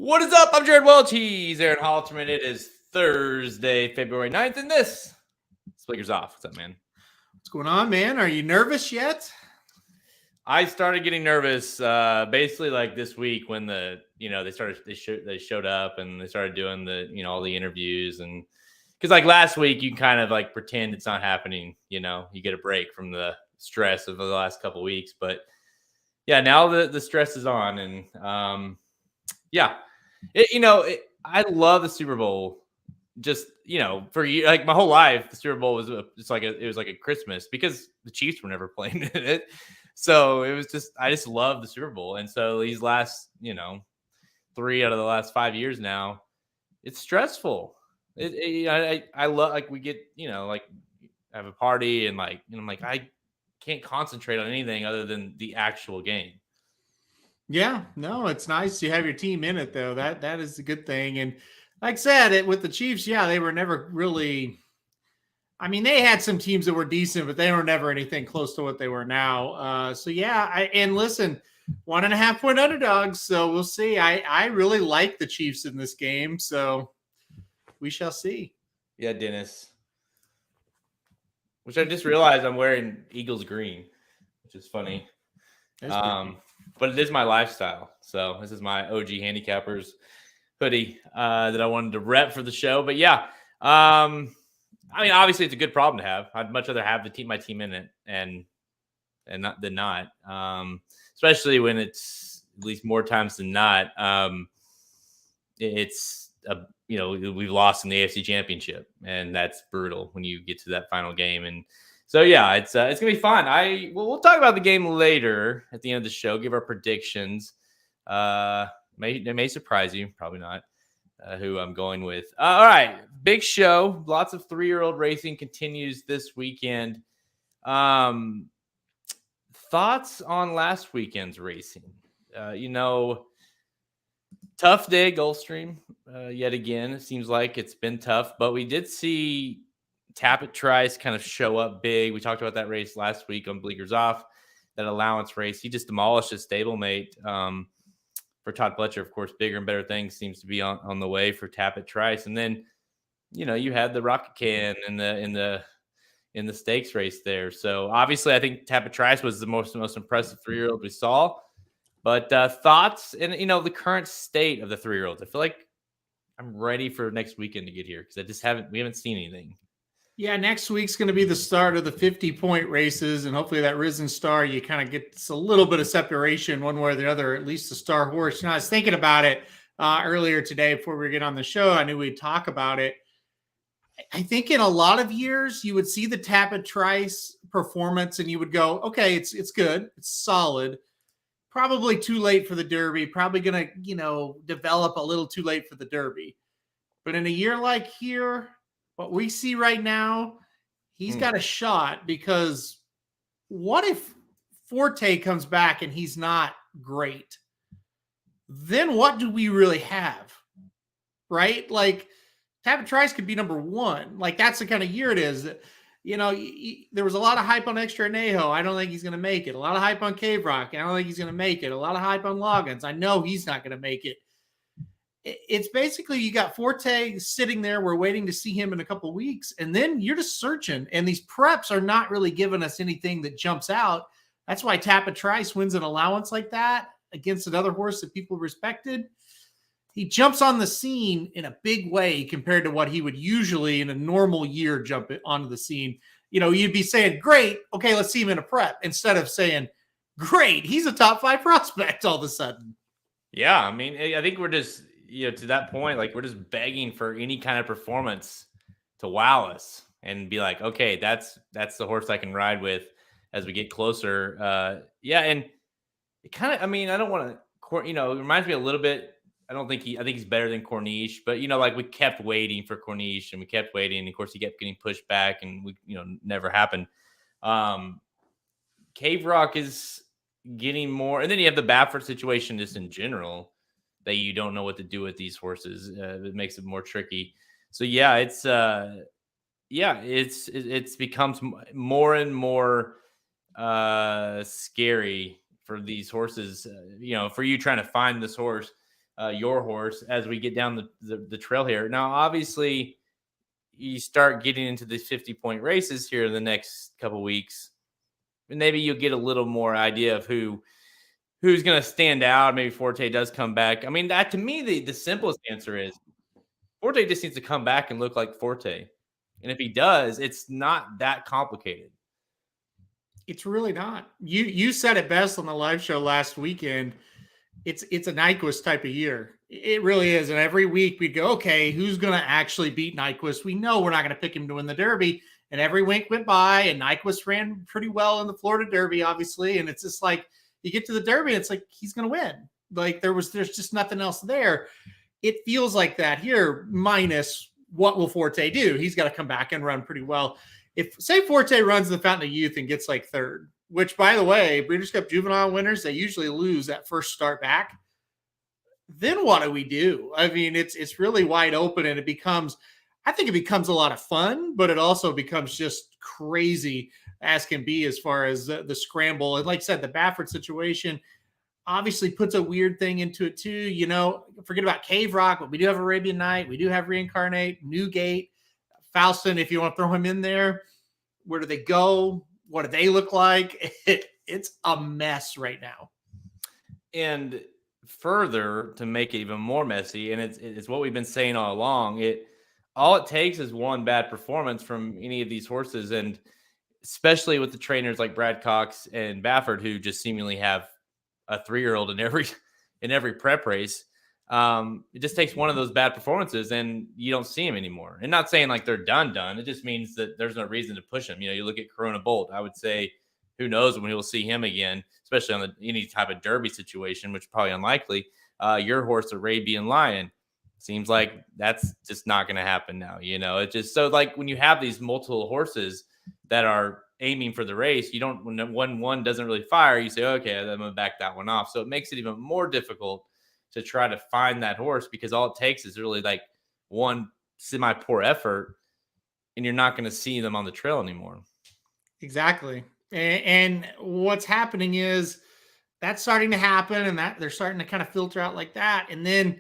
What is up? I'm Jared Welch. He's Aaron Halterman. It is Thursday, February 9th, and this is Lakers Off. What's up, man? What's going on, man? Are you nervous yet? I started getting nervous basically like this week when they showed up and they started doing all the interviews, and because like last week you kind of like pretend it's not happening, you get a break from the stress of the last couple of weeks, but yeah, now the stress is on, and I love the Super Bowl. Just for like my whole life, the Super Bowl was it was like a Christmas because the Chiefs were never playing in it. So it was I just love the Super Bowl, and so these last 3 out of the last 5 years now, it's stressful. I love like we get have a party and I'm like I can't concentrate on anything other than the actual game. Yeah, no, it's nice you have your team in it though. That is a good thing. And like I said, with the Chiefs, yeah, they were never really. I mean, they had some teams that were decent, but they were never anything close to what they were now. And listen, 1.5 point underdogs. So we'll see. I really like the Chiefs in this game. So we shall see. Yeah, Dennis. Which I just realized I'm wearing Eagles green, which is funny. But it is my lifestyle. So this is my OG Handicappers hoodie that I wanted to rep for the show. But yeah, I mean, obviously it's a good problem to have. I'd much rather have my team in it and not than not. Especially when it's at least more times than not. We've lost in the AFC Championship, and that's brutal when you get to that final game. And so yeah, it's gonna be fun. We'll talk about the game later at the end of the show. Give our predictions. They may surprise you, probably not. Who I'm going with. All right, big show. Lots of 3-year-old racing continues this weekend. Thoughts on last weekend's racing? Tough day at Gulfstream yet again. It seems like it's been tough, but we did see Tappet Trice kind of show up big. We talked about that race last week on Bleakers Off, that allowance race. He just demolished his stablemate. For Todd Pletcher, of course, bigger and better things seems to be on the way for Tappet Trice. And then, you had the Rocket Can in the stakes race there. So obviously I think Tappet Trice was the most impressive 3-year-old we saw. But thoughts and, the current state of the 3-year-olds. I feel like I'm ready for next weekend to get here because we haven't seen anything. Yeah, next week's going to be the start of the 50-point races, and hopefully that Risen Star, you kind of get a little bit of separation one way or the other, at least the Star Horse. I was thinking about it earlier today before we get on the show. I knew we'd talk about it. I think in a lot of years, you would see the Tappet Trice performance, and you would go, okay, it's good. It's solid. Probably too late for the Derby. Probably going to, develop a little too late for the Derby. But in a year like here, what we see right now, he's got a shot, because what if Forte comes back and he's not great? Then what do we really have? Right? Like, Tappet Trice could be number 1. Like, that's the kind of year it is. There was a lot of hype on Extra Anejo. I don't think he's going to make it. A lot of hype on Cave Rock. I don't think he's going to make it. A lot of hype on Loggins. I know he's not going to make it. It's basically you got Forte sitting there. We're waiting to see him in a couple of weeks. And then you're just searching. And these preps are not really giving us anything that jumps out. That's why Tappet Trice wins an allowance like that against another horse that people respected. He jumps on the scene in a big way compared to what he would usually in a normal year jump onto the scene. You'd be saying, great, okay, let's see him in a prep, instead of saying, great, he's a top 5 prospect all of a sudden. Yeah, I mean, I think we're just, to that point, like we're just begging for any kind of performance to wow us and be like, okay, that's the horse I can ride with as we get closer. And it kind of, I mean, I don't want to, it reminds me a little bit. I think he's better than Corniche, but like we kept waiting for Corniche and we kept waiting. And of course he kept getting pushed back and we, never happened. Cave Rock is getting more. And then you have the Baffert situation just in general that you don't know what to do with these horses. It makes it more tricky. So yeah, it's becomes more and more scary for these horses, for you trying to find this horse your horse as we get down the trail here. Now, obviously, you start getting into the 50-point races here in the next couple weeks, and maybe you'll get a little more idea of who's going to stand out. Maybe Forte does come back. I mean, that to me, the simplest answer is Forte just needs to come back and look like Forte. And if he does, it's not that complicated. It's really not. You said it best on the live show last weekend. It's a Nyquist type of year. It really is. And every week we'd go, okay, who's going to actually beat Nyquist? We know we're not going to pick him to win the Derby. And every week went by, and Nyquist ran pretty well in the Florida Derby, obviously. And it's just like, you get to the Derby, it's like he's going to win. Like there's just nothing else there. It feels like that here, minus what will Forte do? He's got to come back and run pretty well. If, say, Forte runs the Fountain of Youth and gets like third, which, by the way, Breeders' Cup Juvenile winners, they usually lose that first start back. Then what do we do? I mean, it's really wide open, and I think it becomes a lot of fun, but it also becomes just crazy as can be as far as the scramble. And like I said, the Baffert situation obviously puts a weird thing into it too. You know, forget about Cave Rock, but we do have Arabian Night. We do have Reincarnate, Newgate, Falston, if you want to throw him in there. Where do they go? What do they look like? It's a mess right now. And further, to make it even more messy, and it's what we've been saying all along, all it takes is one bad performance from any of these horses, and especially with the trainers like Brad Cox and Baffert, who just seemingly have a 3-year-old in every prep race. It just takes one of those bad performances and you don't see him anymore. And not saying like they're done. It just means that there's no reason to push him. You know, you look at Corona Bolt, I would say, who knows when we'll see him again, especially on any type of Derby situation, which is probably unlikely. Your horse, Arabian Lion, seems like that's just not going to happen now. You know, it's just so like when you have these multiple horses that are aiming for the race, you don't, when one doesn't really fire, you say, okay, I'm going to back that one off. So it makes it even more difficult to try to find that horse, because all it takes is really like one semi-poor effort and you're not going to see them on the trail anymore. Exactly. And what's happening is that's starting to happen, and that they're starting to kind of filter out like that. And then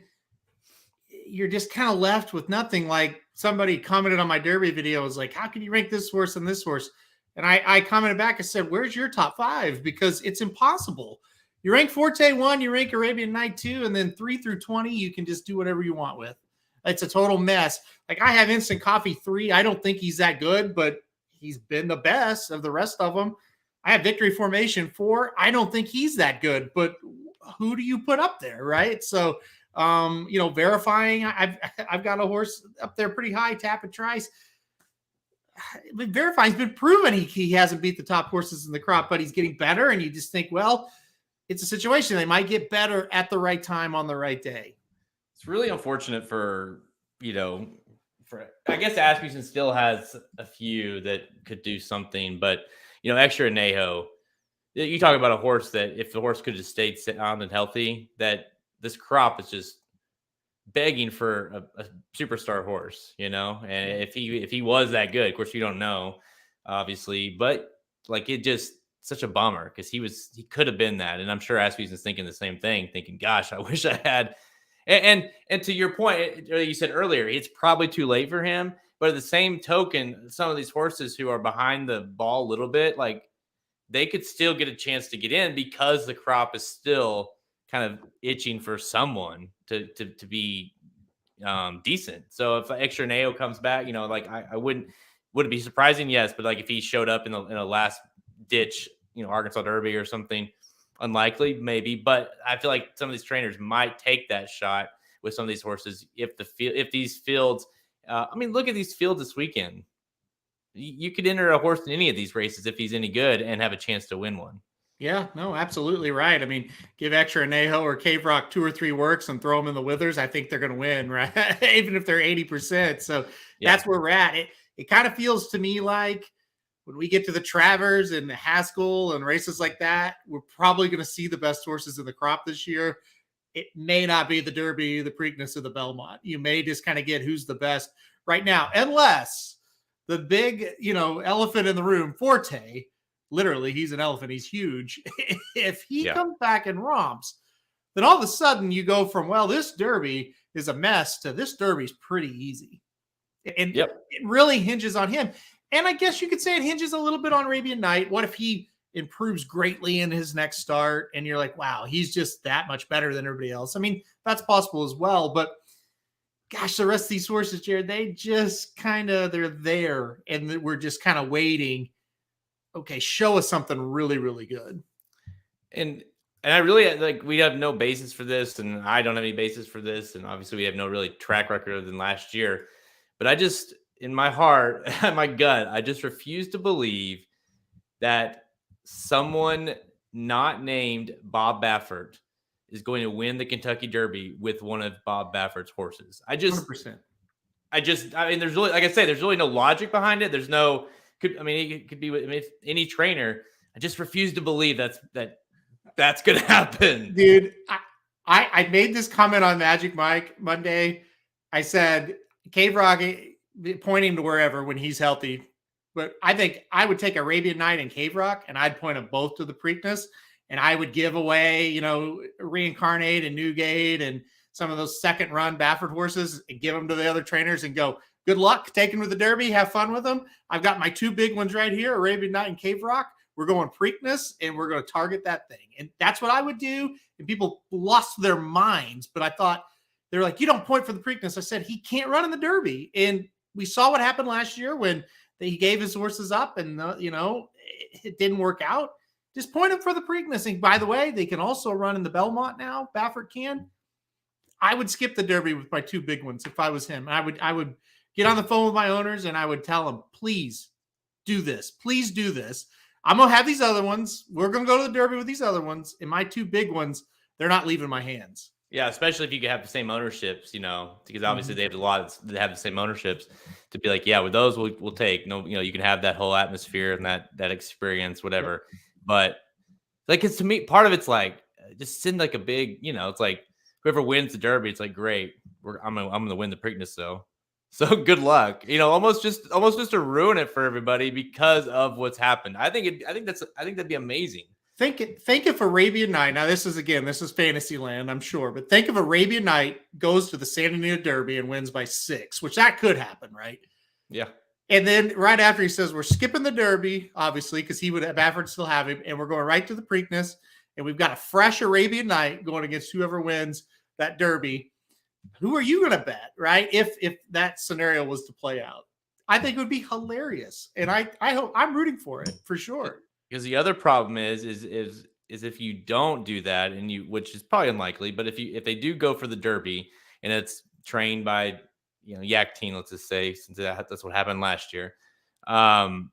you're just kind of left with nothing. Like somebody commented on my Derby video, was like, how can you rank this horse and this horse? And I commented back, I said, where's your top 5? Because it's impossible. You rank Forte 1, you rank Arabian Night 2, and then 3 through 20, you can just do whatever you want with. It's a total mess. Like I have Instant Coffee 3. I don't think he's that good, but he's been the best of the rest of them. I have Victory Formation 4. I don't think he's that good, but who do you put up there, right? So, Verifying, I've got a horse up there pretty high, Tapit Trice. But Verifying's been proven he hasn't beat the top horses in the crop, but he's getting better, and you just think, well, it's a situation. They might get better at the right time on the right day. It's really unfortunate for I guess Asmussen still has a few that could do something, but Extra Anejo, you talk about a horse that if the horse could have stayed sound and healthy, that this crop is just begging for a superstar horse, and if he was that good, of course you don't know, obviously, but like it just such a bummer because he could have been that. And I'm sure Asmussen's thinking the same thing, thinking, gosh, I wish I had. And to your point, you said earlier, it's probably too late for him. But at the same token, some of these horses who are behind the ball a little bit, like they could still get a chance to get in because the crop is still kind of itching for someone to be decent. So if Extra Neo comes back, I would it be surprising? Yes. But like if he showed up in a last ditch, Arkansas Derby or something, unlikely, maybe. But I feel like some of these trainers might take that shot with some of these horses if these fields. Look at these fields this weekend. You could enter a horse in any of these races if he's any good and have a chance to win one. Yeah, no, absolutely right. Give Extra Anejo or Cave Rock 2 or 3 works and throw them in the withers. I think they're going to win, right? Even if they're 80%. So That's where we're at. It kind of feels to me like when we get to the Travers and the Haskell and races like that, we're probably going to see the best horses in the crop this year. It may not be the Derby, the Preakness, or the Belmont. You may just kind of get who's the best right now, unless the big, elephant in the room, Forte, literally, he's an elephant. He's huge. If he comes back and romps, then all of a sudden you go from, well, this Derby is a mess to this Derby's pretty easy. And Yep. it really hinges on him. And I guess you could say it hinges a little bit on Arabian Night. What if he improves greatly in his next start and you're like, wow, he's just that much better than everybody else? I mean, that's possible as well. But gosh, the rest of these horses, Jared, they just they're there and we're just kind of waiting. Okay, show us something really, really good. And I really like, we have no basis for this, and I don't have any basis for this, and obviously we have no really track record other than last year. But I just, in my heart, my gut, I just refuse to believe that someone not named Bob Baffert is going to win the Kentucky Derby with one of Bob Baffert's horses. I mean, there's really, like I say, there's really no logic behind it. There's no, it could be with any trainer. I just refuse to believe that's going to happen. Dude, I made this comment on Magic Mike Monday. I said, Cave Rock, point him to wherever when he's healthy. But I think I would take Arabian Night and Cave Rock, and I'd point them both to the Preakness, and I would give away, Reincarnate and Newgate and some of those second run Baffert horses and give them to the other trainers and go, good luck, take them to the Derby, have fun with them. I've got my two big ones right here, Arabian Night and Cave Rock. We're going Preakness, and we're going to target that thing. And that's what I would do. And people lost their minds, but I thought, they're like, you don't point for the Preakness. I said, he can't run in the Derby. And we saw what happened last year when he gave his horses up and, it didn't work out. Just point him for the Preakness. And by the way, they can also run in the Belmont now. Baffert can. I would skip the Derby with my two big ones if I was him. I would get on the phone with my owners and I would tell them, please do this. Please do this. I'm going to have these other ones. We're going to go to the Derby with these other ones. And my two big ones, they're not leaving my hands. Yeah, especially if you could have the same ownerships, because obviously they have a lot that have the same ownerships, to be like, yeah, with those we'll take. No, you can have that whole atmosphere and that experience, whatever. But like, it's, to me, part of it's like, just send like a big, it's like whoever wins the Derby, it's like, great, I'm gonna win the Preakness though. So good luck. Almost just to ruin it for everybody because of what's happened. I think that'd be amazing. Think if Arabian Night, now this is fantasy land, I'm sure, but think if Arabian Night goes to the Santa Anita Derby and wins by 6, which that could happen, right? Yeah. And then right after he says, we're skipping the Derby, obviously, because Baffert still have him, and we're going right to the Preakness, and we've got a fresh Arabian Night going against whoever wins that Derby. Who are you going to bet, right? If that scenario was to play out, I think it would be hilarious. And I hope, I'm rooting for it for sure. Because the other problem is if you don't do that, which is probably unlikely, but if they do go for the Derby and it's trained by Yak Teen, let's just say, since that's what happened last year, and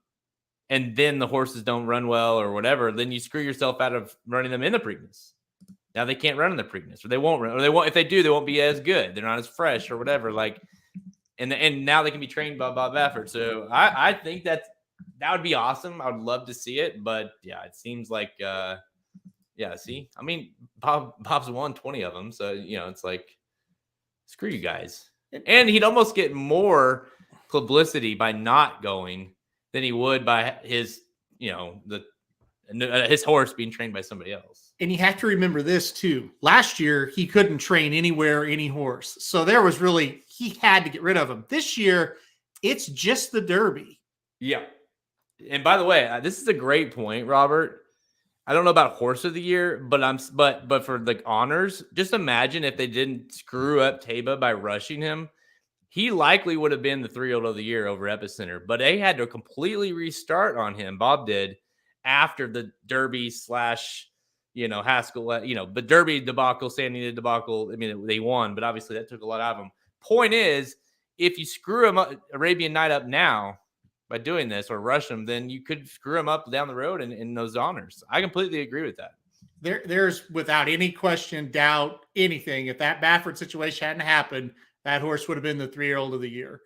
then the horses don't run well or whatever, then you screw yourself out of running them in the Preakness. Now they can't run in the Preakness, or they won't run, or they won't. If they do, they won't be as good. They're not as fresh or whatever. Like, and now they can be trained by Bob Baffert. So I think that would be awesome. I would love to see it, but yeah, it seems like see, I mean, Bob's won 20 of them, so it's like, screw you guys. And he'd almost get more publicity by not going than he would by his his horse being trained by somebody else. And you have to remember this too. Last year, he couldn't train anywhere, any horse. So he had to get rid of him. This year, it's just the Derby. Yeah. And by the way, this is a great point, Robert. I don't know about horse of the year, but for like honors, just imagine if they didn't screw up Taba by rushing him. He likely would have been the 3-year-old of the year over Epicenter, but they had to completely restart on him. Bob did after the Derby / Haskell, the Derby debacle, Santa Anita debacle. I mean, they won, but obviously that took a lot out of them. Point is, if you screw him up, Arabian Night up now by doing this or rush him, then you could screw him up down the road in those honors. I completely agree with that. There's without any question, doubt, anything. If that Baffert situation hadn't happened, that horse would have been the 3-year-old of the year.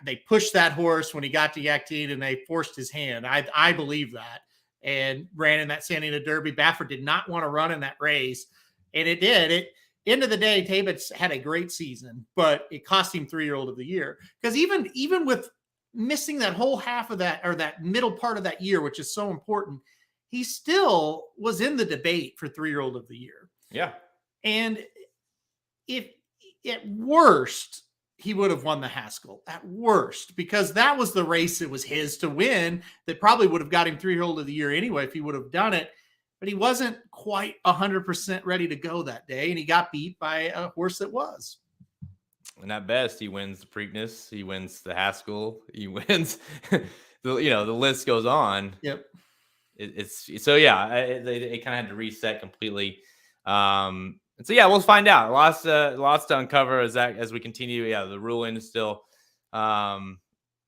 They pushed that horse when he got to Yakteen and they forced his hand. I believe that, and ran in that Santa Anita Derby. Baffert did not want to run in that race, and it did. End of the day, Tabit's had a great season, but it cost him 3-year-old of the year. Because even with missing that whole half of that, or that middle part of that year, which is so important, he still was in the debate for 3-year-old of the year. Yeah. And if at worst, he would have won the Haskell at worst, because that was the race that was his to win. That probably would have got him 3-year-old of the year anyway if he would have done it. But he wasn't quite 100% ready to go that day, and he got beat by a horse that was. And at best, he wins the Preakness, he wins the Haskell, he wins. The list goes on. Yep. It's so yeah. It kind of had to reset completely. And so yeah, we'll find out. Lots to uncover as we continue. Yeah, the ruling is still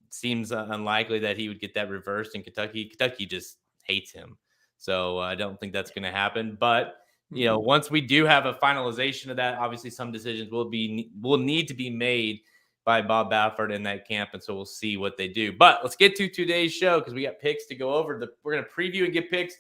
seems unlikely that he would get that reversed in Kentucky. Kentucky just hates him, so I don't think that's going to happen. But once we do have a finalization of that, obviously some decisions will need to be made by Bob Baffert in that camp, and so we'll see what they do. But let's get to today's show because we got picks to go over. We're going to preview and get picks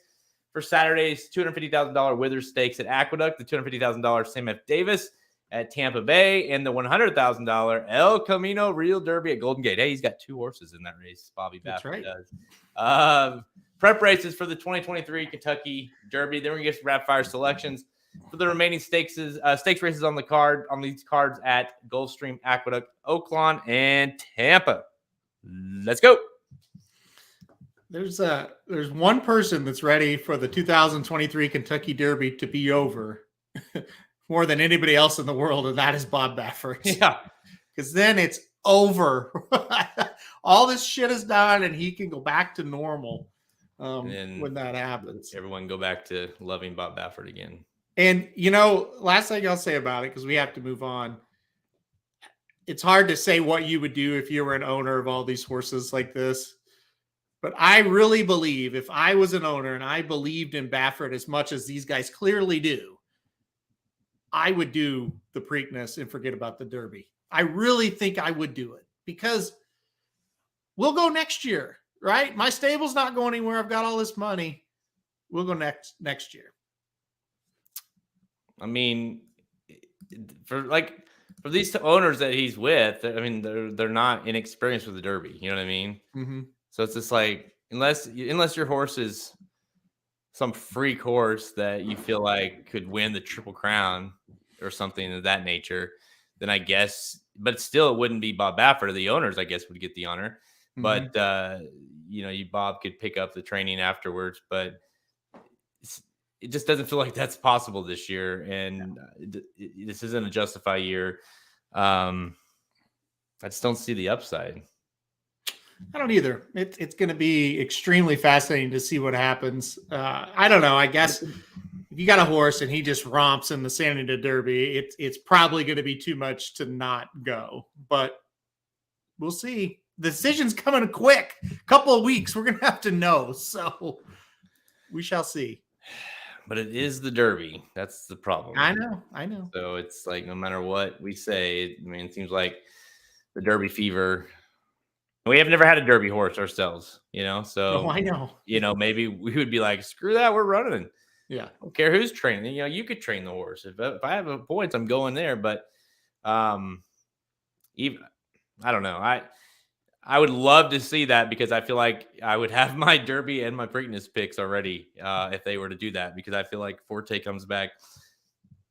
for Saturday's $250,000 Withers Stakes at Aqueduct, the $250,000 Sam F. Davis at Tampa Bay, and the $100,000 El Camino Real Derby at Golden Gate. Hey, he's got 2 horses in that race. Bobby Baffert does. Prep races for the 2023 Kentucky Derby. Then we get some rapid fire selections for the remaining stakes races on these cards at Gulfstream, Aqueduct, Oaklawn, and Tampa. Let's go. There's one person that's ready for the 2023 Kentucky Derby to be over more than anybody else in the world, and that is Bob Baffert. Yeah. Because then it's over. All this shit is done, and he can go back to normal when that happens. Everyone go back to loving Bob Baffert again. And, last thing I'll say about it, because we have to move on. It's hard to say what you would do if you were an owner of all these horses like this. But I really believe if I was an owner and I believed in Baffert as much as these guys clearly do, I would do the Preakness and forget about the Derby. I really think I would do it because we'll go next year, right? My stable's not going anywhere. I've got all this money. We'll go next year. I mean, for these owners that he's with, I mean, they're not inexperienced with the Derby. You know what I mean? Mm-hmm. So it's just like, unless your horse is some freak horse that you feel like could win the Triple Crown or something of that nature, then I guess, but still it wouldn't be Bob Baffert. The owners, I guess, would get the honor. Mm-hmm. But, Bob could pick up the training afterwards, but it just doesn't feel like that's possible this year. And this isn't a justify year. I just don't see the upside. I don't either. It's going to be extremely fascinating to see what happens. I don't know. I guess if you got a horse and he just romps in the San Antonio Derby, it's probably going to be too much to not go. But we'll see. The decision's coming quick. A couple of weeks, we're going to have to know. So we shall see. But it is the Derby. That's the problem. I know. So it's like no matter what we say, it seems like the Derby fever. We have never had a Derby horse ourselves, so I know. Maybe we would be like, screw that, we're running. Yeah. I don't care who's training. You could train the horse. If I have a points, I'm going there. But even I don't know. I would love to see that because I feel like I would have my Derby and my Preakness picks already if they were to do that, because I feel like Forte comes back.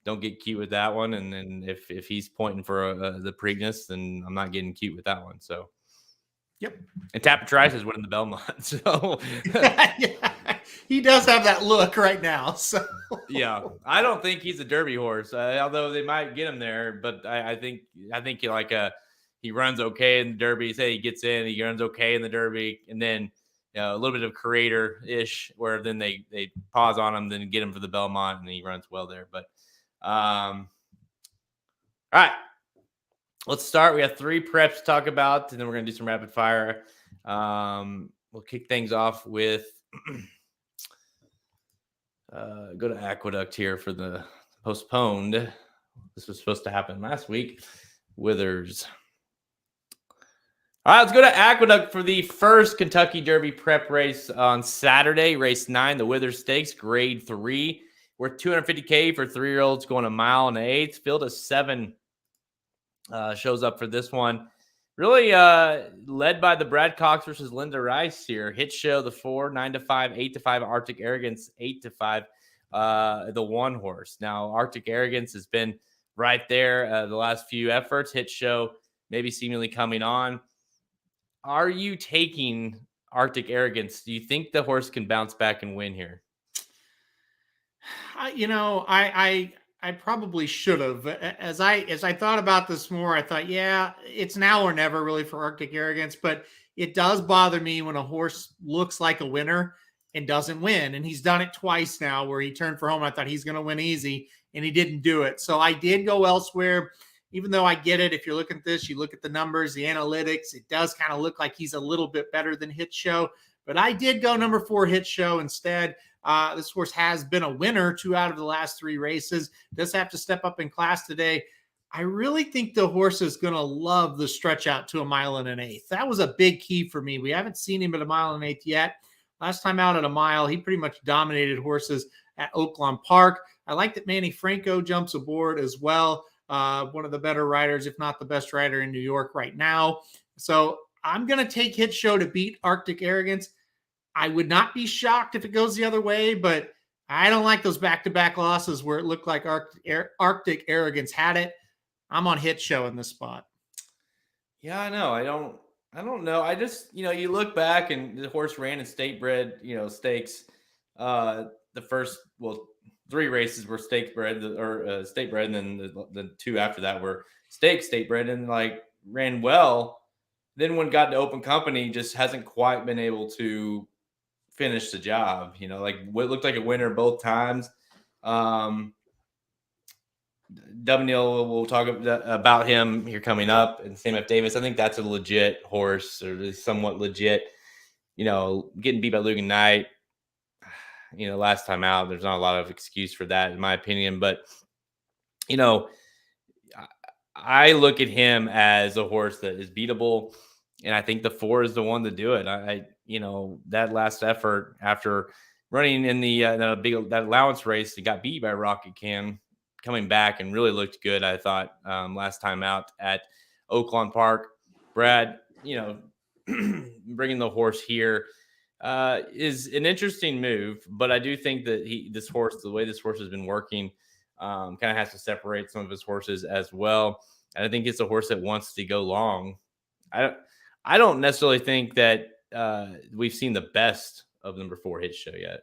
Don't get cute with that one. And then if he's pointing for the Preakness, then I'm not getting cute with that one. So. Yep. And Tapper Trice is winning the Belmont. So yeah, he does have that look right now. So yeah, I don't think he's a Derby horse, although they might get him there. But I think he runs okay in the Derby. Say he gets in, he runs okay in the Derby, and then a little bit of creator-ish, where then they pause on him, then get him for the Belmont, and he runs well there. But all right. Let's start. We have 3 preps to talk about, and then we're going to do some rapid fire. We'll kick things off with go to Aqueduct here for the postponed. This was supposed to happen last week. Withers. All right, let's go to Aqueduct for the first Kentucky Derby prep race on Saturday, race 9, the Withers Stakes, grade 3. Worth $250K for 3-year-olds going a mile and 1/8. Field of 7. Shows up for this one. Really led by the Brad Cox versus Linda Rice here. Hit show the 4, 9-5, 8-5, Arctic Arrogance, 8-5. the one horse. Now, Arctic Arrogance has been right there the last few efforts. Hit Show maybe seemingly coming on. Are you taking Arctic Arrogance? Do you think the horse can bounce back and win here? I probably should have. As I thought about this more, I thought, yeah, it's now or never really for Arctic Arrogance, but it does bother me when a horse looks like a winner and doesn't win. And he's done it twice now where he turned for home. I thought he's going to win easy and he didn't do it. So I did go elsewhere, even though I get it. If you're looking at this, you look at the numbers, the analytics, it does kind of look like he's a little bit better than Hit Show. But I did go number 4 Hit Show instead. This horse has been a winner 2 out of the last 3 races. Does have to step up in class today. I really think the horse is going to love the stretch out to 1 1/8. That was a big key for me. We haven't seen him at 1 1/8 yet. Last time out at a mile, he pretty much dominated horses at Oaklawn Park. I like that Manny Franco jumps aboard as well. One of the better riders, if not the best rider in New York right now. So I'm going to take Hit Show to beat Arctic Arrogance. I would not be shocked if it goes the other way, but I don't like those back-to-back losses where it looked like Arctic Arrogance had it. I'm on Hit Show in this spot. Yeah, I know. I don't know. I just, you look back and the horse ran in state bred, stakes. The first, 3 races were state bred or state bred, and then the 2 after that were state bred, and like ran well. Then when got to open company, just hasn't quite been able to finish the job. Like what looked like a winner both times. Neal, we'll talk about him here coming up, and Sam F. Davis. I think that's a legit horse, or somewhat legit. Getting beat by Lugan Knight, last time out, there's not a lot of excuse for that, in my opinion. But, I look at him as a horse that is beatable, and I think the 4 is the one to do it. That last effort after running in that allowance race, he got beat by Rocket Can, coming back and really looked good, I thought, last time out at Oaklawn Park. Brad, bringing the horse here is an interesting move, but I do think that the way this horse has been working, kind of has to separate some of his horses as well. And I think it's a horse that wants to go long. I don't necessarily think that we've seen the best of number 4 Hit Show yet.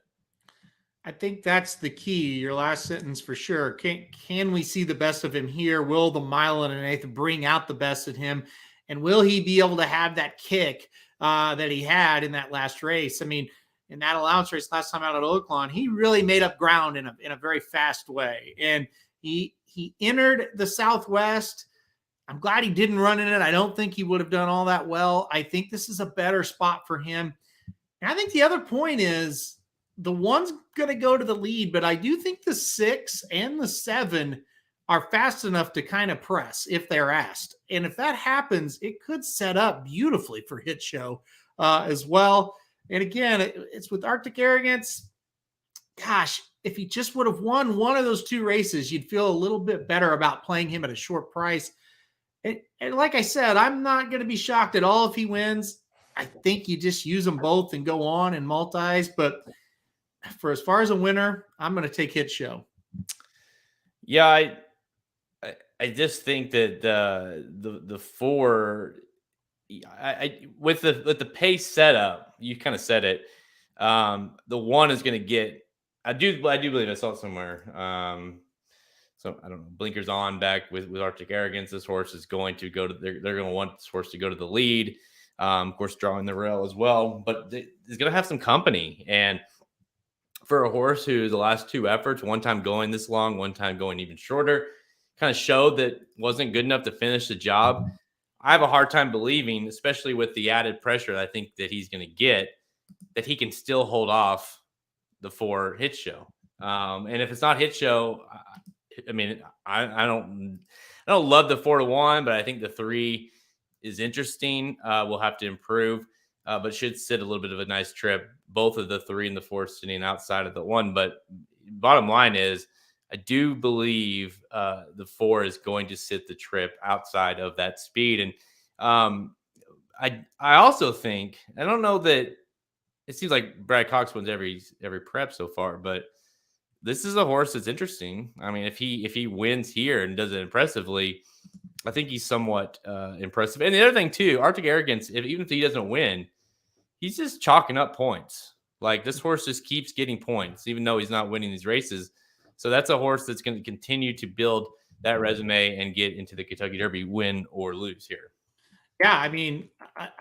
I think that's the key. Your last sentence for sure. Can we see the best of him here? Will the 1 1/8 bring out the best in him? And will he be able to have that kick that he had in that last race? I mean, in that allowance race last time out at Oaklawn, he really made up ground in a very fast way. And he entered the Southwest. I'm glad he didn't run in it. I don't think he would have done all that well. I think this is a better spot for him. And I think the other point is the 1's going to go to the lead, but I do think the 6 and the 7 are fast enough to kind of press if they're asked. And if that happens, it could set up beautifully for Hit Show as well. And again, it's with Arctic Arrogance. Gosh, if he just would have won one of those 2 races, you'd feel a little bit better about playing him at a short price. And like I said, I'm not going to be shocked at all if he wins. I think you just use them both and go on and multis. But for as far as a winner, I'm going to take Hit Show. Yeah, I just think that the 4, with the pace setup, you kind of said it. The 1 is going to get. I do believe I saw it somewhere. So I don't know. Blinkers on back with Arctic Arrogance. This horse is going to go to. They're going to want this horse to go to the lead. Of course, drawing the rail as well, but it's going to have some company. And for a horse who the last 2 efforts, one time going this long, one time going even shorter, kind of showed that wasn't good enough to finish the job. I have a hard time believing, especially with the added pressure I think that he's going to get, that he can still hold off the 4 Hit Show. And if it's not Hit Show, I mean, I don't love the 4-1, but I think the 3 is interesting. We'll have to improve, but should sit a little bit of a nice trip. Both of the 3 and the 4 sitting outside of the 1. But bottom line is, I do believe the 4 is going to sit the trip outside of that speed. And I also think, I don't know that it seems like Brad Cox wins every prep so far, but this is a horse that's interesting. I mean, if he wins here and does it impressively, I think he's somewhat impressive. And the other thing too, Arctic Arrogance, even if he doesn't win, he's just chalking up points. Like this horse just keeps getting points, even though he's not winning these races. So that's a horse that's going to continue to build that resume and get into the Kentucky Derby, win or lose here. Yeah, I mean,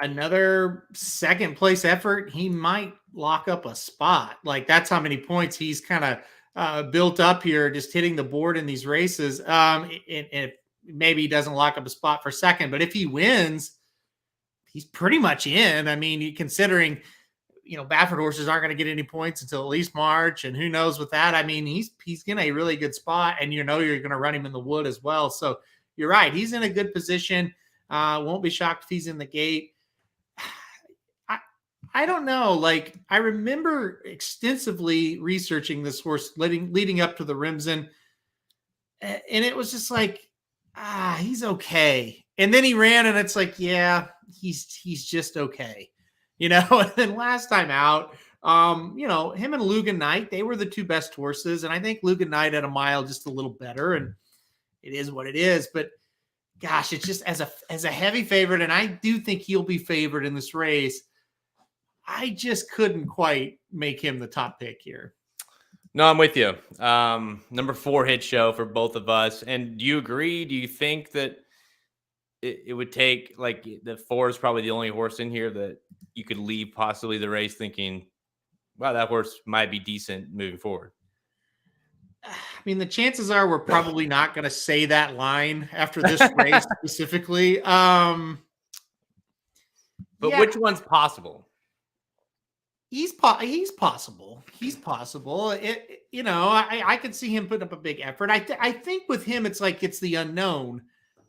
another second place effort, he might lock up a spot. Like that's how many points he's kind of built up here, just hitting the board in these races. And maybe he doesn't lock up a spot for second, but if he wins, he's pretty much in. I mean, considering, Baffert horses aren't going to get any points until at least March, and who knows with that. I mean, he's in a really good spot, and you're going to run him in the wood as well. So you're right. He's in a good position. Won't be shocked if he's in the gate. I don't know. Like, I remember extensively researching this horse leading up to the Rimson, and it was just like, he's okay. And then he ran, and it's like, yeah, he's just okay. And then last time out, him and Lugan Knight, they were the two best horses. And I think Lugan Knight at a mile just a little better, and it is what it is. But gosh, it's just as a heavy favorite, and I do think he'll be favored in this race. I just couldn't quite make him the top pick here. No, I'm with you. Number 4 hit show for both of us. And do you agree? Do you think that it would take, like, the 4 is probably the only horse in here that you could leave possibly the race thinking, wow, that horse might be decent moving forward? I mean, the chances are we're probably not going to say that line after this race specifically. But which one's possible? He's possible. He's possible. I could see him putting up a big effort. I think with him, it's like it's the unknown.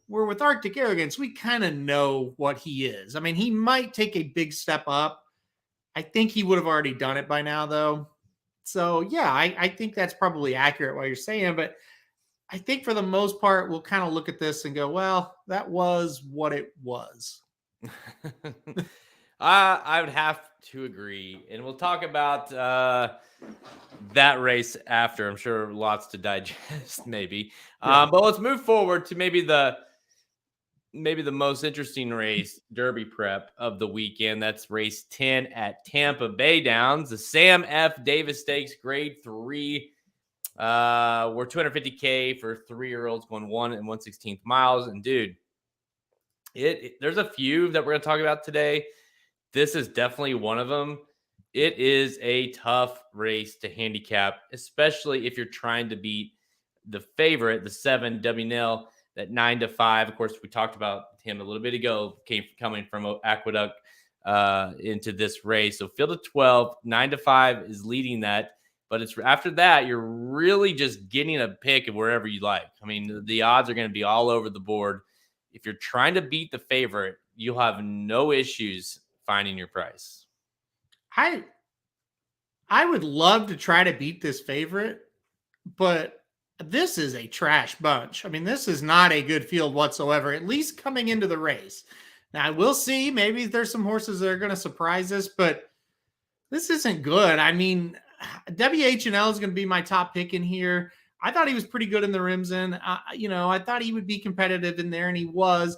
Where with Arctic Arrogance, we kind of know what he is. I mean, he might take a big step up. I think he would have already done it by now, though. So, yeah, I think that's probably accurate what you're saying. But I think for the most part, we'll kind of look at this and go, well, that was what it was. I would have to agree. And we'll talk about that race after. I'm sure lots to digest, maybe. Yeah. But let's move forward to maybe the most interesting race, Derby prep of the weekend. That's race 10 at Tampa Bay Downs, the Sam F. Davis Stakes, grade 3. We're $250K for 3-year-olds going 1 1/16 miles. And dude, there's a few that we're going to talk about today. This is definitely one of them. It is a tough race to handicap, especially if you're trying to beat the favorite, the 7 W. That 9-5. Of course, we talked about him a little bit ago, coming from Aqueduct into this race. So field of 12, 9-5 is leading that. But it's after that, you're really just getting a pick of wherever you like. I mean, the odds are going to be all over the board. If you're trying to beat the favorite, you'll have no issues finding your price. I would love to try to beat this favorite, but this is a trash bunch. I mean, this is not a good field whatsoever, at least coming into the race. Now, we'll see. Maybe there's some horses that are going to surprise us, but this isn't good. I mean, WH&L is going to be my top pick in here. I thought he was pretty good in the Rimson. I thought he would be competitive in there, and he was.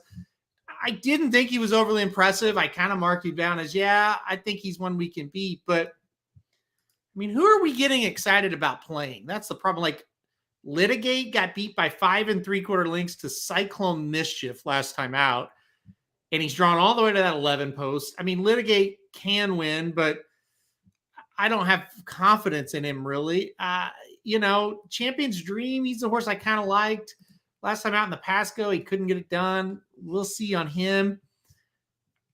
I didn't think he was overly impressive. I kind of marked him down as, I think he's one we can beat. But, I mean, who are we getting excited about playing? That's the problem. Like, Litigate got beat by 5 3/4 lengths to Cyclone Mischief last time out, and he's drawn all the way to that 11 post. I mean, Litigate can win, but I don't have confidence in him really. Champion's Dream, he's a horse I kind of liked. Last time out in the Pasco, he couldn't get it done. We'll see on him.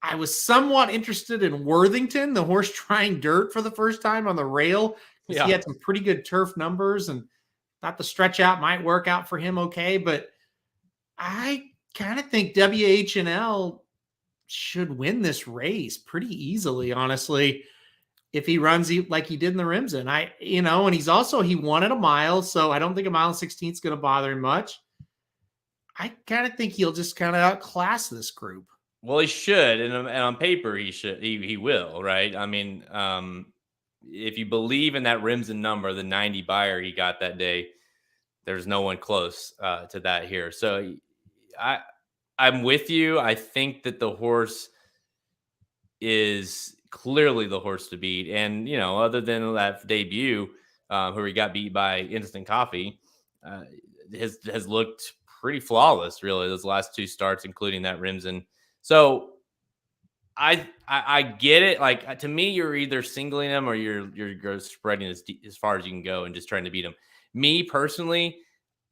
I was somewhat interested in Worthington, the horse trying dirt for the first time on the rail. Yeah. He had some pretty good turf numbers, and thought the stretch out might work out for him okay, but I kind of think WH&L should win this race pretty easily, honestly, if he runs like he did in the Rimson. And he won at a mile, so I don't think a 1:16 is going to bother him much. I kind of think he'll just kind of outclass this group. Well, he should, and on paper he should. He will, right? I mean, if you believe in that Rimson number, the 90 buyer he got that day, there's no one close to that here. So I I'm with you. I think that the horse is clearly the horse to beat. And, other than that debut, where he got beat by Instant Coffee, uh, has looked pretty flawless, really, those last two starts, including that Rimson. So I get it. Like, to me, you're either singling them or you're spreading as far as you can go and just trying to beat them. Me personally,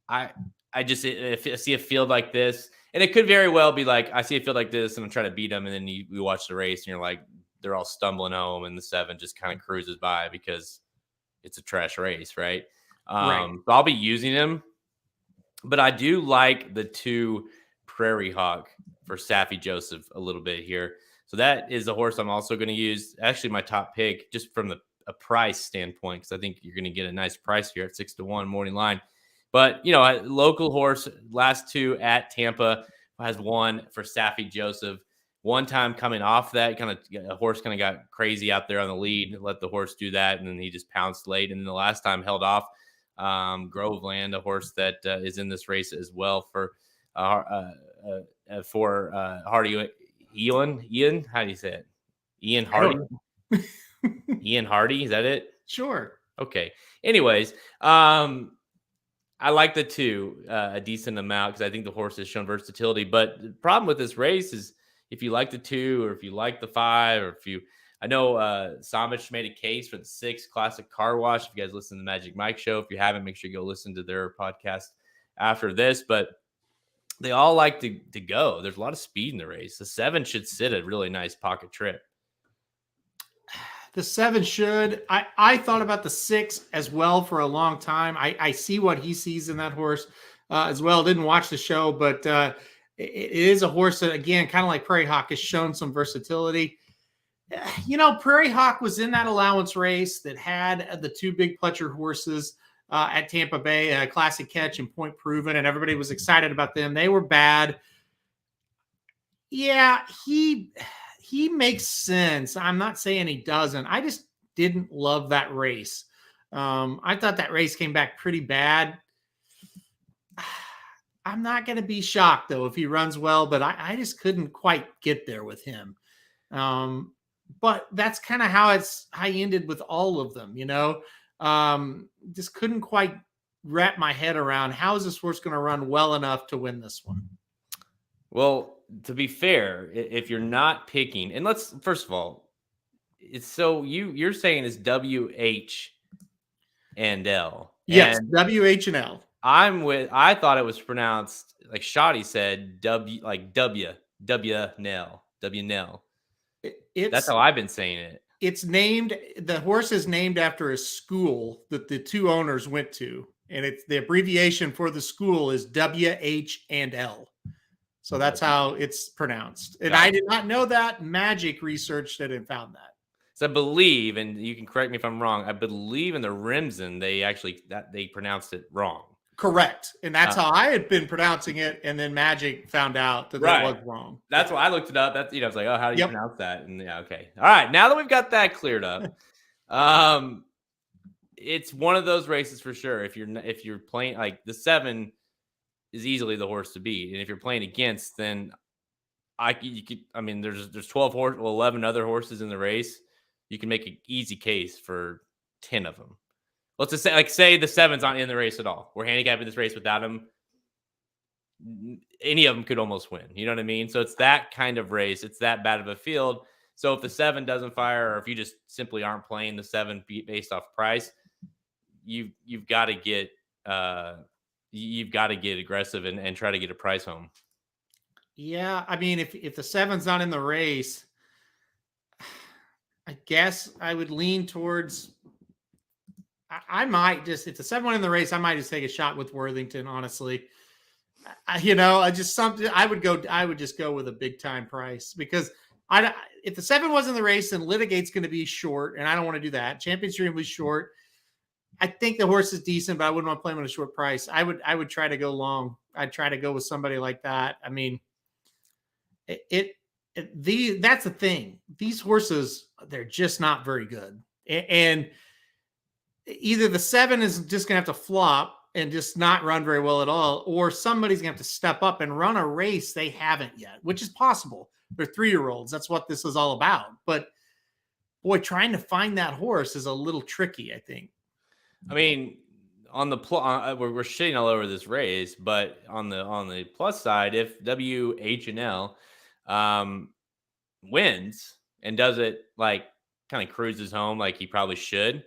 I I just if I see a field like this, and it could very well be like I see a field like this and I'm trying to beat them, and then you watch the race and you're like they're all stumbling home, and the 7 just kind of cruises by because it's a trash race, right? Right. So I'll be using him, but I do like the 2 Prairie Hawk for Saffy Joseph a little bit here. So that is a horse I'm also going to use. Actually, my top pick, just from a price standpoint, because I think you're going to get a nice price here at 6-1 morning line. But a local horse, last 2 at Tampa, has won for Saffy Joseph. One time coming off that, a horse kind of got crazy out there on the lead, let the horse do that, and then he just pounced late. And then the last time held off Groveland, a horse that is in this race as well for Hardy. Ian, how do you say it? Ian Hardy. Ian Hardy, is that it? Sure. Okay. Anyways, I like the 2 a decent amount because I think the horse has shown versatility. But the problem with this race is if you like the 2 or if you like the 5 or I know Samich made a case for the 6 Classic Car Wash. If you guys listen to the Magic Mike Show, if you haven't, make sure you go listen to their podcast after this. But they all like to go. There's a lot of speed in the race. The 7 should sit a really nice pocket trip. The 7 should. I thought about the 6 as well for a long time. I see what he sees in that horse as well. Didn't watch the show, but it is a horse that, again, kind of like Prairie Hawk, has shown some versatility. Prairie Hawk was in that allowance race that had the 2 big Pletcher horses at Tampa Bay, Classic Catch and Point Proven, and everybody was excited about them. They were bad. Yeah, he makes sense. I'm not saying he doesn't. I just didn't love that race. I thought that race came back pretty bad. I'm not going to be shocked, though, if he runs well, but I just couldn't quite get there with him. But that's kind of how I ended with all of them, just couldn't quite wrap my head around how is this horse going to run well enough to win this one. Well, to be fair, if you're not picking, and let's first of all, it's so you're saying it's WH and L. Yes, WH and L. I thought it was pronounced like Shoddy said W Nell. That's how I've been saying it. It's named, the horse is named after a school that the 2 owners went to, and it's the abbreviation for the school is WH and L. So that's how it's pronounced. And I did not know that. Magic researched it and found that. So I believe, and you can correct me if I'm wrong, I believe in the Rimson, they pronounced it wrong. Correct. And that's how I had been pronouncing it. And then Magic found out that that was wrong. That's why I looked it up. That's, I was like, oh, how do you pronounce that? And yeah, okay. All right. Now that we've got that cleared up, it's one of those races for sure. If you're playing, like, the 7 is easily the horse to beat. And if you're playing against, then there's 12 horses, 11 other horses in the race. You can make an easy case for 10 of them. Let's just say the 7's not in the race at all. We're handicapping this race without him. Any of them could almost win. You know what I mean? So it's that kind of race. It's that bad of a field. So if the 7 doesn't fire, or if you just simply aren't playing the 7 based off price, you've got to get aggressive and try to get a price home. Yeah, I mean, if the 7's not in the race, I guess I would lean towards. I might just, if the 7 in the race, I might just take a shot with Worthington. Honestly, I would just go with a big time price, because if the 7 was in the race, then Litigate's going to be short, and I don't want to do that. Champion Stream was short. I think the horse is decent, but I wouldn't want to play him at a short price. I would try to go long. I'd try to go with somebody like that. I mean, that's the thing. These horses, they're just not very good. And either the 7 is just going to have to flop and just not run very well at all, or somebody's going to have to step up and run a race they haven't yet, which is possible. They're 3-year-olds. That's what this is all about. But boy, trying to find that horse is a little tricky, I think. I mean, on the we're shitting all over this race, but on the plus side, if WHL wins and does it like kind of cruises home like he probably should,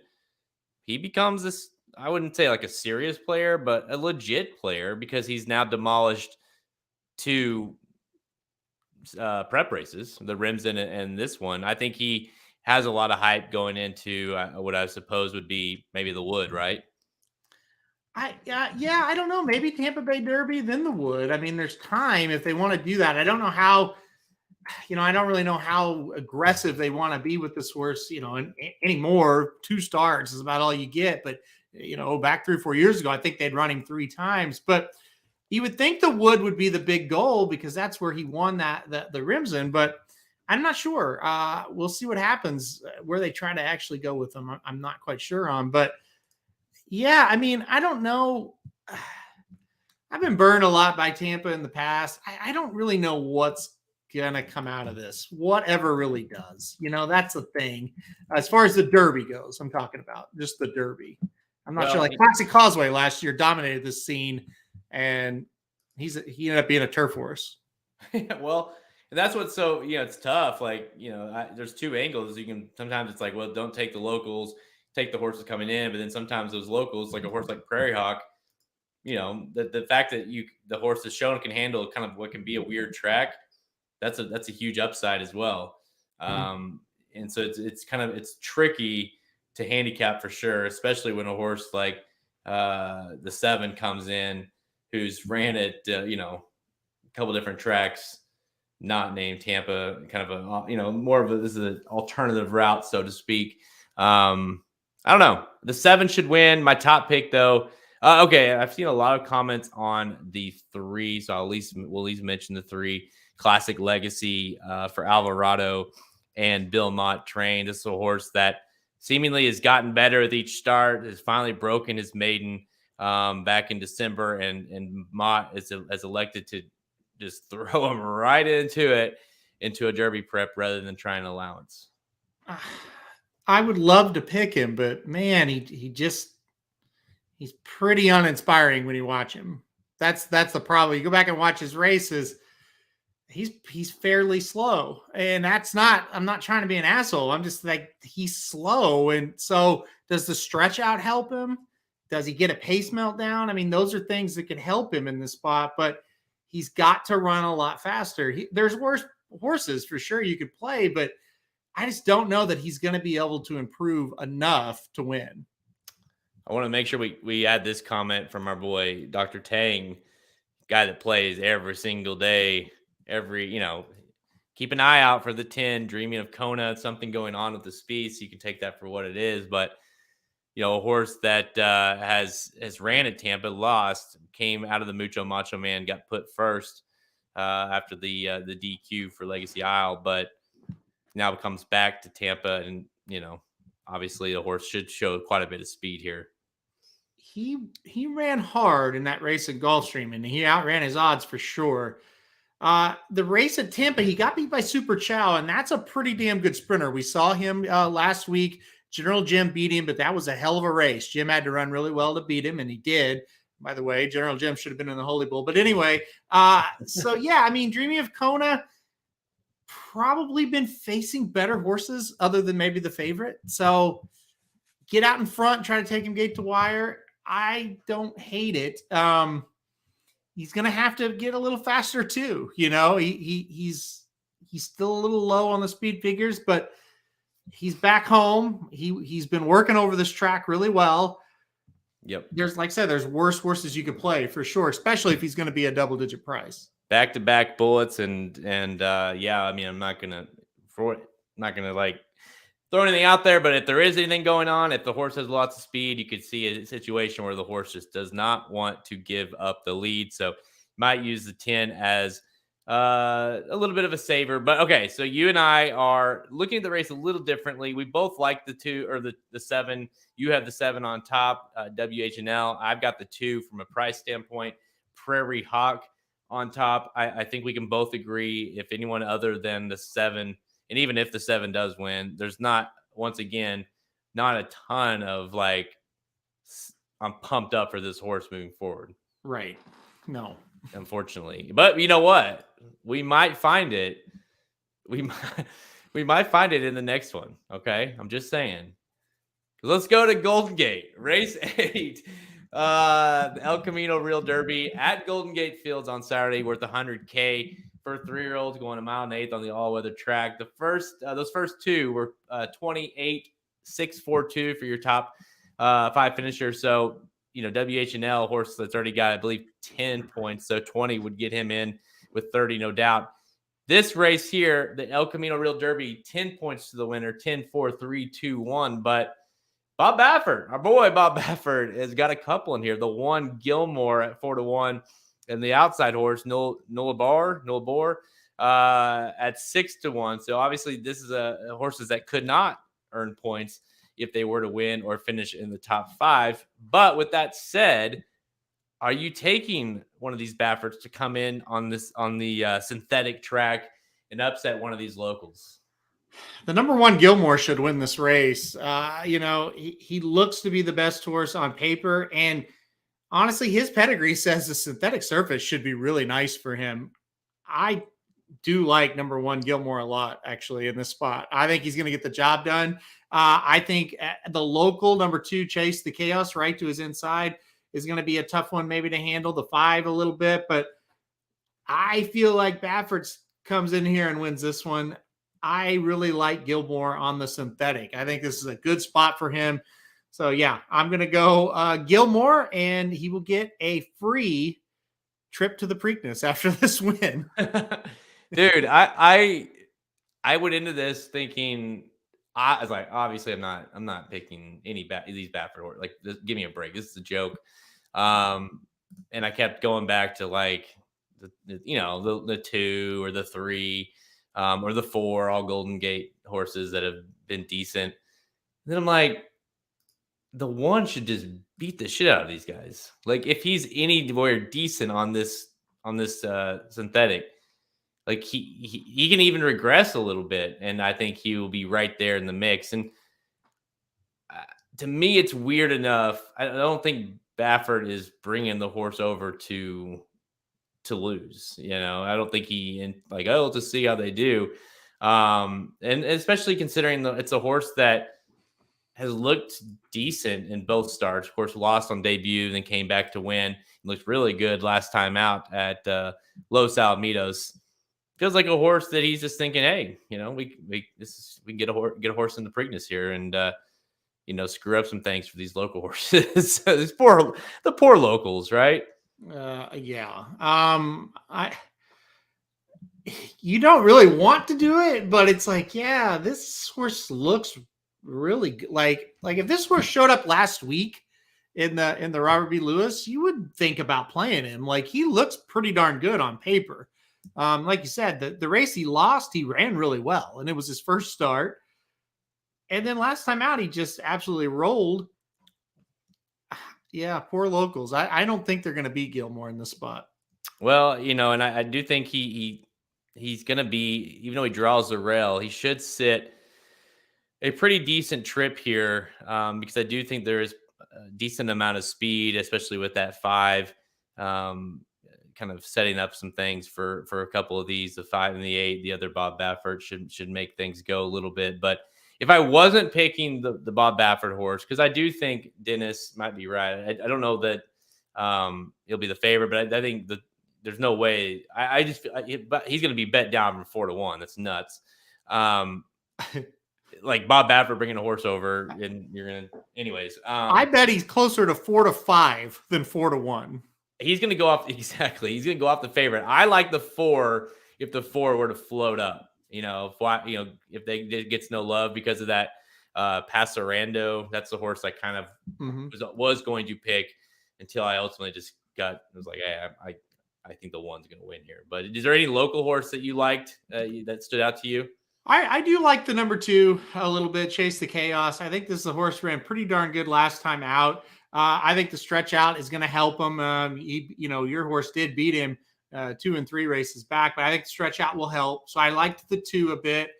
he becomes this, I wouldn't say like a serious player, but a legit player, because he's now demolished 2 prep races, the Rimson and this one. I think he has a lot of hype going into what I suppose would be maybe the Wood, right? Yeah, I don't know. Maybe Tampa Bay Derby, then the Wood. I mean, there's time if they want to do that. I don't know how, I don't really know how aggressive they want to be with this horse, anymore. 2 starts is about all you get. But, back 3 or 4 years ago, I think they'd run him 3 times. But you would think the Wood would be the big goal because that's where he won the Rimson. But I'm not sure. We'll see what happens where they try to actually go with them. I'm not quite sure on. But, yeah, I mean, I don't know. I've been burned a lot by Tampa in the past. I don't really know what's going to come out of this, whatever really does. That's the thing. As far as the Derby goes, I'm talking about just the Derby. I'm not sure. Like Classic Causeway last year dominated this scene, and he ended up being a turf horse. Well, and that's what's so, it's tough. Like, there's 2 angles. You can, sometimes it's like, well, don't take the locals, take the horses coming in. But then sometimes those locals, like a horse like Prairie Hawk, the fact that the horse is shown can handle kind of what can be a weird track, that's a huge upside as well. And so it's tricky to handicap for sure, especially when a horse like the 7 comes in, who's ran at a couple different tracks, not named Tampa, kind of more of this is an alternative route, so to speak. I don't know. The 7 should win. My top pick, though. Okay, I've seen a lot of comments on the 3, so we'll at least mention the 3. Classic Legacy for Alvarado and Bill Mott train. This is a horse that seemingly has gotten better with each start, has finally broken his maiden back in December, and Mott has elected to just throw him right into a Derby prep rather than try an allowance. I would love to pick him, but man, he's pretty uninspiring when you watch him. That's the problem. You go back and watch his races, he's fairly slow. And I'm not trying to be an asshole. I'm just like, he's slow. And so does the stretch out help him? Does he get a pace meltdown? I mean, those are things that could help him in this spot, but he's got to run a lot faster. There's worse horses for sure you could play, but I just don't know that he's going to be able to improve enough to win. I want to make sure we add this comment from our boy, Dr. Tang, guy that plays every single day, keep an eye out for the 10, dreaming of Kona, something going on with the speed. So you can take that for what it is. But, a horse that has ran at Tampa, lost, came out of the Mucho Macho Man, got put first after the DQ for Legacy Isle, but now comes back to Tampa, and obviously the horse should show quite a bit of speed here. He ran hard in that race at Gulfstream, and he outran his odds for sure. The race at Tampa, he got beat by Super Chow, and that's a pretty damn good sprinter. We saw him last week. General Jim beat him, but that was a hell of a race. Jim had to run really well to beat him, and he did. By the way, General Jim should have been in the Holy Bull. But anyway, so yeah, I mean, Dreaming of Kona probably been facing better horses other than maybe the favorite. So get out in front and try to take him gate to wire. I don't hate it. He's going to have to get a little faster too. He's still a little low on the speed figures, but he's back home. He's been working over this track really well. Yep. There's, like I said, there's worse horses you could play for sure, especially if he's going to be a double-digit price. Back-to-back bullets, and yeah, I mean, I'm not gonna like throw anything out there, but if there is anything going on, if the horse has lots of speed, you could see a situation where the horse just does not want to give up the lead. So might use the 10 as A little bit of a saver, but okay. So you and I are looking at the race a little differently. We both like the 2 or the 7. You have the 7 on top, WHNL. I've got the 2 from a price standpoint. Prairie Hawk on top. I think we can both agree if anyone other than the 7, and even if the 7 does win, there's not, once again, not a ton of like, I'm pumped up for this horse moving forward. Right. No. Unfortunately. But you know what? We might find it. We might find it in the next one. Okay. I'm just saying. Let's go to Golden Gate, race 8. The El Camino Real Derby at Golden Gate Fields on Saturday, worth $100K for 3-year-olds going a mile and 1/8 on the all-weather track. Those first 2 were 28-642 for your top 5 finishers. So, WHNL horse that's already got, I believe, 10 points. So 20 would get him in with 30, no doubt. This race here, the El Camino Real Derby, 10 points to the winner, 10-4-3-2-1. But Bob Baffert, our boy Bob Baffert, has got a couple in here. The 1 Gilmore at 4-1, and the outside horse, Nola Bor, at 6-1. So obviously this is a horses that could not earn points if they were to win or finish in the top 5. But with that said, are you taking one of these Bafferts to come in on the synthetic track and upset one of these locals? The number 1 Gilmore should win this race. He looks to be the best horse on paper, and honestly, his pedigree says the synthetic surface should be really nice for him. I do like number 1 Gilmore a lot, actually, in this spot. I think he's going to get the job done. I think the local number 2 Chase the Chaos right to his inside is going to be a tough one maybe to handle, the 5 a little bit, but I feel like Baffert comes in here and wins this one. I really like Gilmore on the synthetic. I think this is a good spot for him. So yeah, I'm going to go Gilmore, and he will get a free trip to the Preakness after this win. Dude, I went into this thinking, I was like, obviously I'm not picking any these Baffert horses. Like, give me a break. This is a joke. And I kept going back to like the 2 or the 3 or the 4, all Golden Gate horses that have been decent. And then I'm like, the 1 should just beat the shit out of these guys. Like, if he's anywhere decent on this synthetic, like he can even regress a little bit, and I think he will be right there in the mix. And to me, it's weird enough. I don't think Baffert is bringing the horse over to lose. I don't think to see how they do. And especially considering it's a horse that has looked decent in both starts. Of course, lost on debut, then came back to win. Looked really good last time out at Los Alamitos. Feels like a horse that he's just thinking, hey, we can get a horse in the Preakness here, and screw up some things for these local horses. The poor locals, right? Yeah. You don't really want to do it, but it's like, yeah, this horse looks really good. Like if this horse showed up last week in the Robert B. Lewis, you would think about playing him. Like, he looks pretty darn good on paper. Like you said, the race he lost, he ran really well, and it was his first start. And then last time out, he just absolutely rolled. Yeah, poor locals. I don't think they're going to beat Gilmore in this spot. Well, and I do think he's going to be, even though he draws the rail, he should sit a pretty decent trip here, because I do think there is a decent amount of speed, especially with that 5, kind of setting up some things for a couple of these. The 5 and the 8, the other Bob Baffert should make things go a little bit. But if I wasn't picking the Bob Baffert horse, because I do think Dennis might be right. I don't know that he'll be the favorite, but I think there's no way. But he's going to be bet down from 4-1. That's nuts. Like Bob Baffert bringing a horse over, and you're going to, anyways. I bet he's closer to 4-5 than 4-1. He's going to go off. Exactly. He's going to go off the favorite. I like the 4 if the 4 were to float up. If they gets no love because of that Passerando, that's the horse I kind of was going to pick until I ultimately just was like, hey, I think the one's going to win here. But is there any local horse that you liked that stood out to you? I do like the number 2 a little bit, Chase the Chaos. I think this is a horse ran pretty darn good last time out. I think the stretch out is going to help him. Your horse did beat him 2 and 3 races back, but I think the stretch out will help. So I liked the 2 a bit.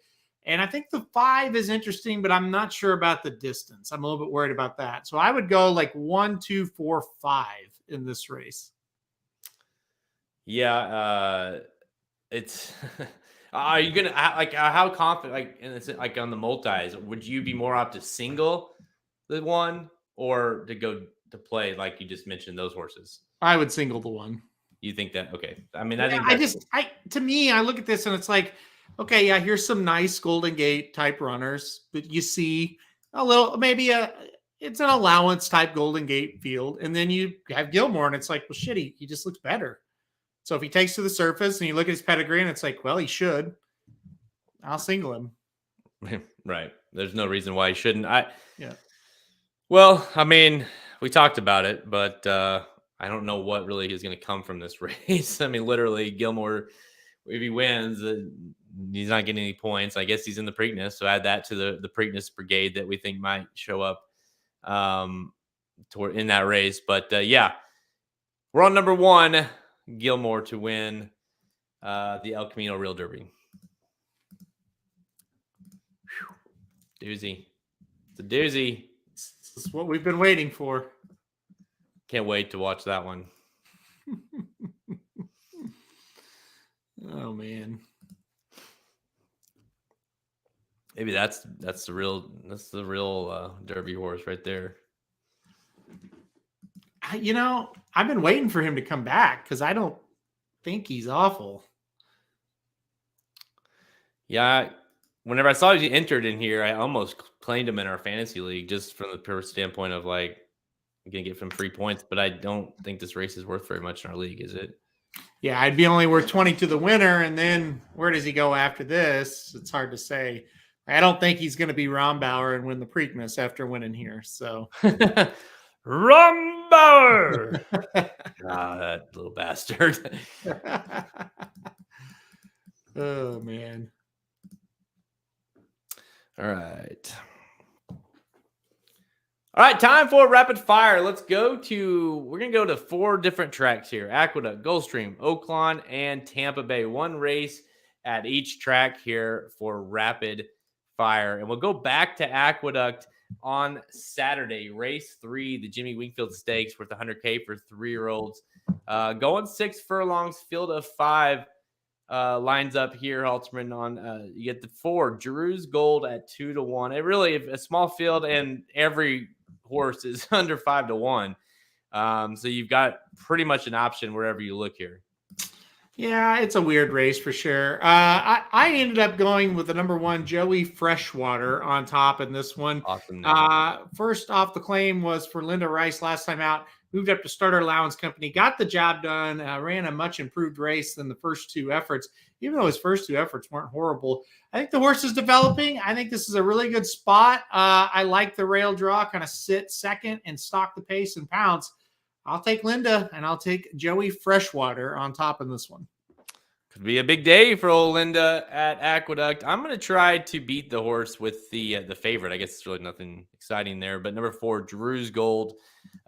And I think the 5 is interesting, but I'm not sure about the distance. I'm a little bit worried about that. So I would go like 1, 2, 4, 5 in this race. Yeah, it's. Are you gonna how confident? Like, and it's like on the multis. Would you be more up to single the one or to go to play like you just mentioned those horses? I would single the one. You think that? Okay. I mean, Yeah, I think that's. to me, I look at this and it's like, okay, yeah, here's some nice Golden Gate type runners, but you see a little, it's an allowance type Golden Gate field. And then you have Gilmore and it's like, well, shit, he just looks better. So if he takes to the surface and you look at his pedigree and it's like, well, he should, I'll single him. Right. There's no reason why he shouldn't. Yeah. Well, I mean, we talked about it, but I don't know what really is going to come from this race. I mean, literally, Gilmore, if he wins, he's not getting any points. I guess he's in the Preakness, so add that to the Preakness brigade that we think might show up in that race. But yeah, we're on number 1, Gilmore to win the El Camino Real Derby. Whew. Doozy. It's a doozy. This is what we've been waiting for. Can't wait to watch that one. Oh man. Maybe that's the real Derby horse right there. I've been waiting for him to come back because I don't think he's awful. Yeah, whenever I saw he entered in here, I almost claimed him in our fantasy league just from the pure standpoint of like, I'm gonna get some free points, but I don't think this race is worth very much in our league, is it? Yeah, I'd be only worth 20 to the winner, and then where does he go after this? It's hard to say. I don't think he's going to be Rombauer and win the Preakness after winning here. So, Rombauer, that little bastard. Oh man. All right. All right, time for rapid fire. We're going to go to 4 different tracks here. Aqueduct, Gulfstream, Oaklawn, and Tampa Bay. 1 race at each track here for rapid fire. And we'll go back to Aqueduct on Saturday. Race 3, the Jimmy Wingfield Stakes worth $100K for 3-year-olds. Going 6 furlongs, field of 5 lines up here, Halterman, on you get the 4, Drew's Gold at 2 to 1. It really a small field, and every horse is under 5 to 1. So you've got pretty much an option wherever you look here. Yeah, it's a weird race for sure. I ended up going with the number 1, Joey Freshwater, on top in this one. Awesome. First off, the claim was for Linda Rice last time out. Moved up to Starter Allowance Company, got the job done, ran a much improved race than the first 2 efforts, even though his first 2 efforts weren't horrible. I think the horse is developing. I think this is a really good spot. I like the rail draw, kind of sit second and stalk the pace and pounce. I'll take Linda, and I'll take Joey Freshwater on top in this one. Could be a big day for old Linda at Aqueduct. I'm going to try to beat the horse with the favorite. I guess it's really nothing exciting there. But number 4, Drew's Gold,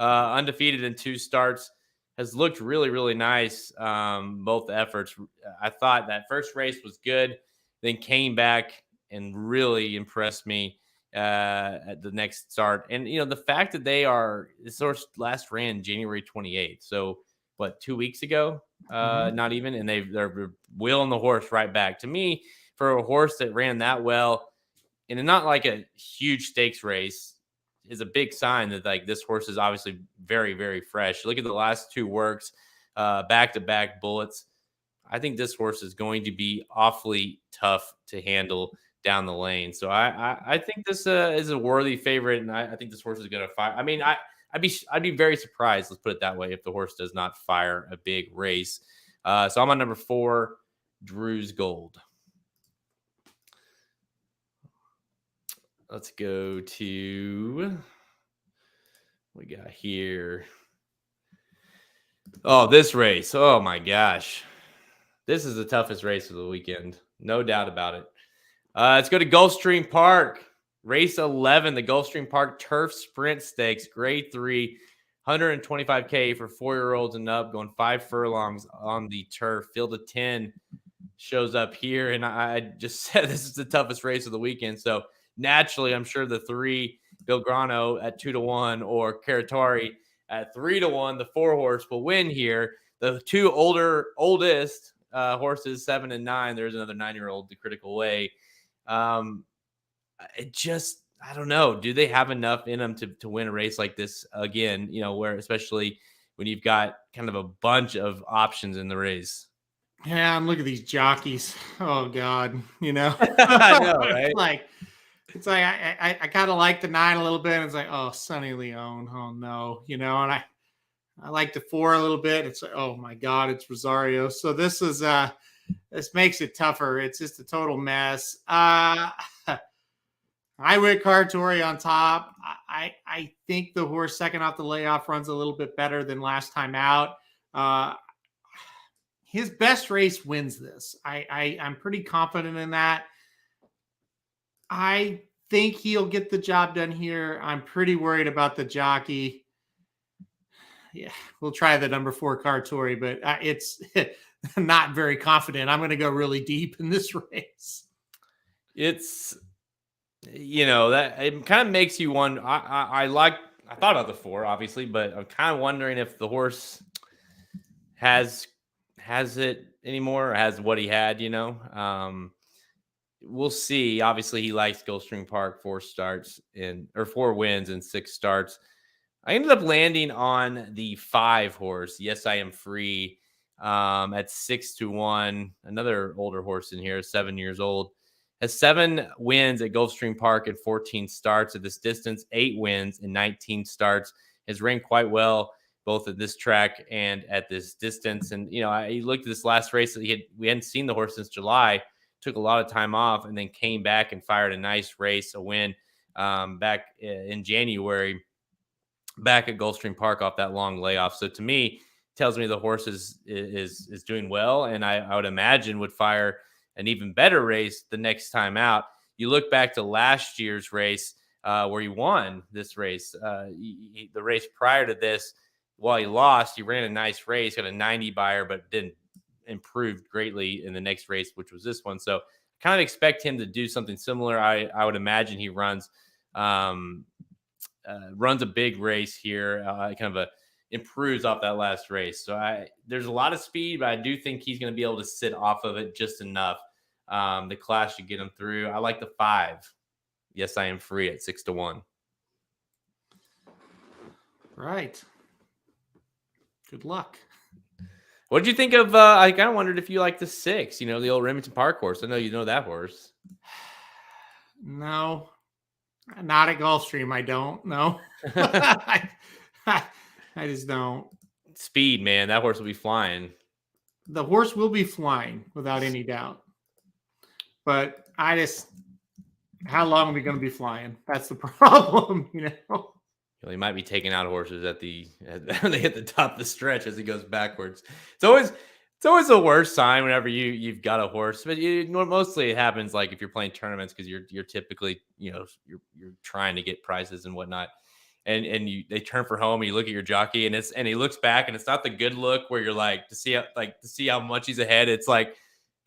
undefeated in 2 starts, has looked really, really nice. Both efforts. I thought that first race was good, then came back and really impressed me at the next start. And, the fact that this horse last ran January 28th. So, 2 weeks ago? Not even. And they're wheeling the horse right back. To me, for a horse that ran that well, and not like a huge stakes race, is a big sign that like this horse is obviously very, very fresh. Look at the last 2 works, back-to-back bullets. I think this horse is going to be awfully tough to handle down the lane. So I think this is a worthy favorite, and I think this horse is going to fire. I mean, I'd be very surprised, let's put it that way, if the horse does not fire a big race. So I'm on number 4, Drew's Gold. Let's go to what we got here. Oh, this race. Oh my gosh. This is the toughest race of the weekend. No doubt about it. Let's go to Gulfstream Park. Race 11, the Gulfstream Park Turf Sprint Stakes, grade 3, 125K for 4-year-olds and up, going 5 furlongs on the turf. Field of 10 shows up here. And I just said this is the toughest race of the weekend. So naturally, I'm sure the 3, Belgrano at 2-1 or Caratari at 3-1, the 4-horse will win here. The 2 oldest horses, 7 and 9. There's another 9-year-old, the Critical Way. I don't know. Do they have enough in them to win a race like this again? Where especially when you've got kind of a bunch of options in the race. Yeah, I'm looking at these jockeys. Oh God, I know, right? It's like I kind of like the 9 a little bit. It's like, oh, Sonny Leone. Oh no, and I like the 4 a little bit. It's like, oh my God, it's Rosario. So this makes it tougher. It's just a total mess. I went Cartori on top. I think the horse second off the layoff runs a little bit better than last time out. His best race wins this. I'm pretty confident in that. I think he'll get the job done here. I'm pretty worried about the jockey. Yeah, we'll try the number 4 Cartori, but it's not very confident. I'm going to go really deep in this race. It's that it kind of makes you wonder. I thought about the 4 obviously, but I'm kind of wondering if the horse has it anymore, or has what he had. We'll see. Obviously, he likes Gulfstream Park, 4 wins and 6 starts. I ended up landing on the 5 horse. Yes, I Am Free at 6-1. Another older horse in here, 7 years old. Has 7 wins at Gulfstream Park and 14 starts at this distance, 8 wins and 19 starts. Has ran quite well both at this track and at this distance. And, I looked at this last race that we hadn't seen the horse since July, took a lot of time off, and then came back and fired a nice race, a win back in January, back at Gulfstream Park off that long layoff. So to me, tells me the horse is doing well, and I would imagine would fire an even better race the next time out. You look back to last year's race where he won this race. The race prior to this, while he lost, he ran a nice race, got a 90 buyer, but didn't improve greatly in the next race, which was this one. So kind of expect him to do something similar. I would imagine he runs a big race here, improves off that last race. So there's a lot of speed, but I do think he's going to be able to sit off of it just enough. The class should get him through. I like the 5. Yes, I Am Free at 6-1. Right. Good luck. What did you think of? I kind of wondered if you like the 6. The old Remington Park horse. I know you know that horse. No, not at Gulfstream. I don't. No, I just don't. Speed, man. That horse will be flying. The horse will be flying without any doubt. But how long are we going to be flying? That's the problem, He might be taking out horses at they hit the top of the stretch as he goes backwards. It's always the worst sign whenever you've got a horse, but mostly it happens like if you're playing tournaments because you're typically you're trying to get prizes and whatnot, and they turn for home and you look at your jockey and he looks back and it's not the good look where you're like to see how much he's ahead. It's like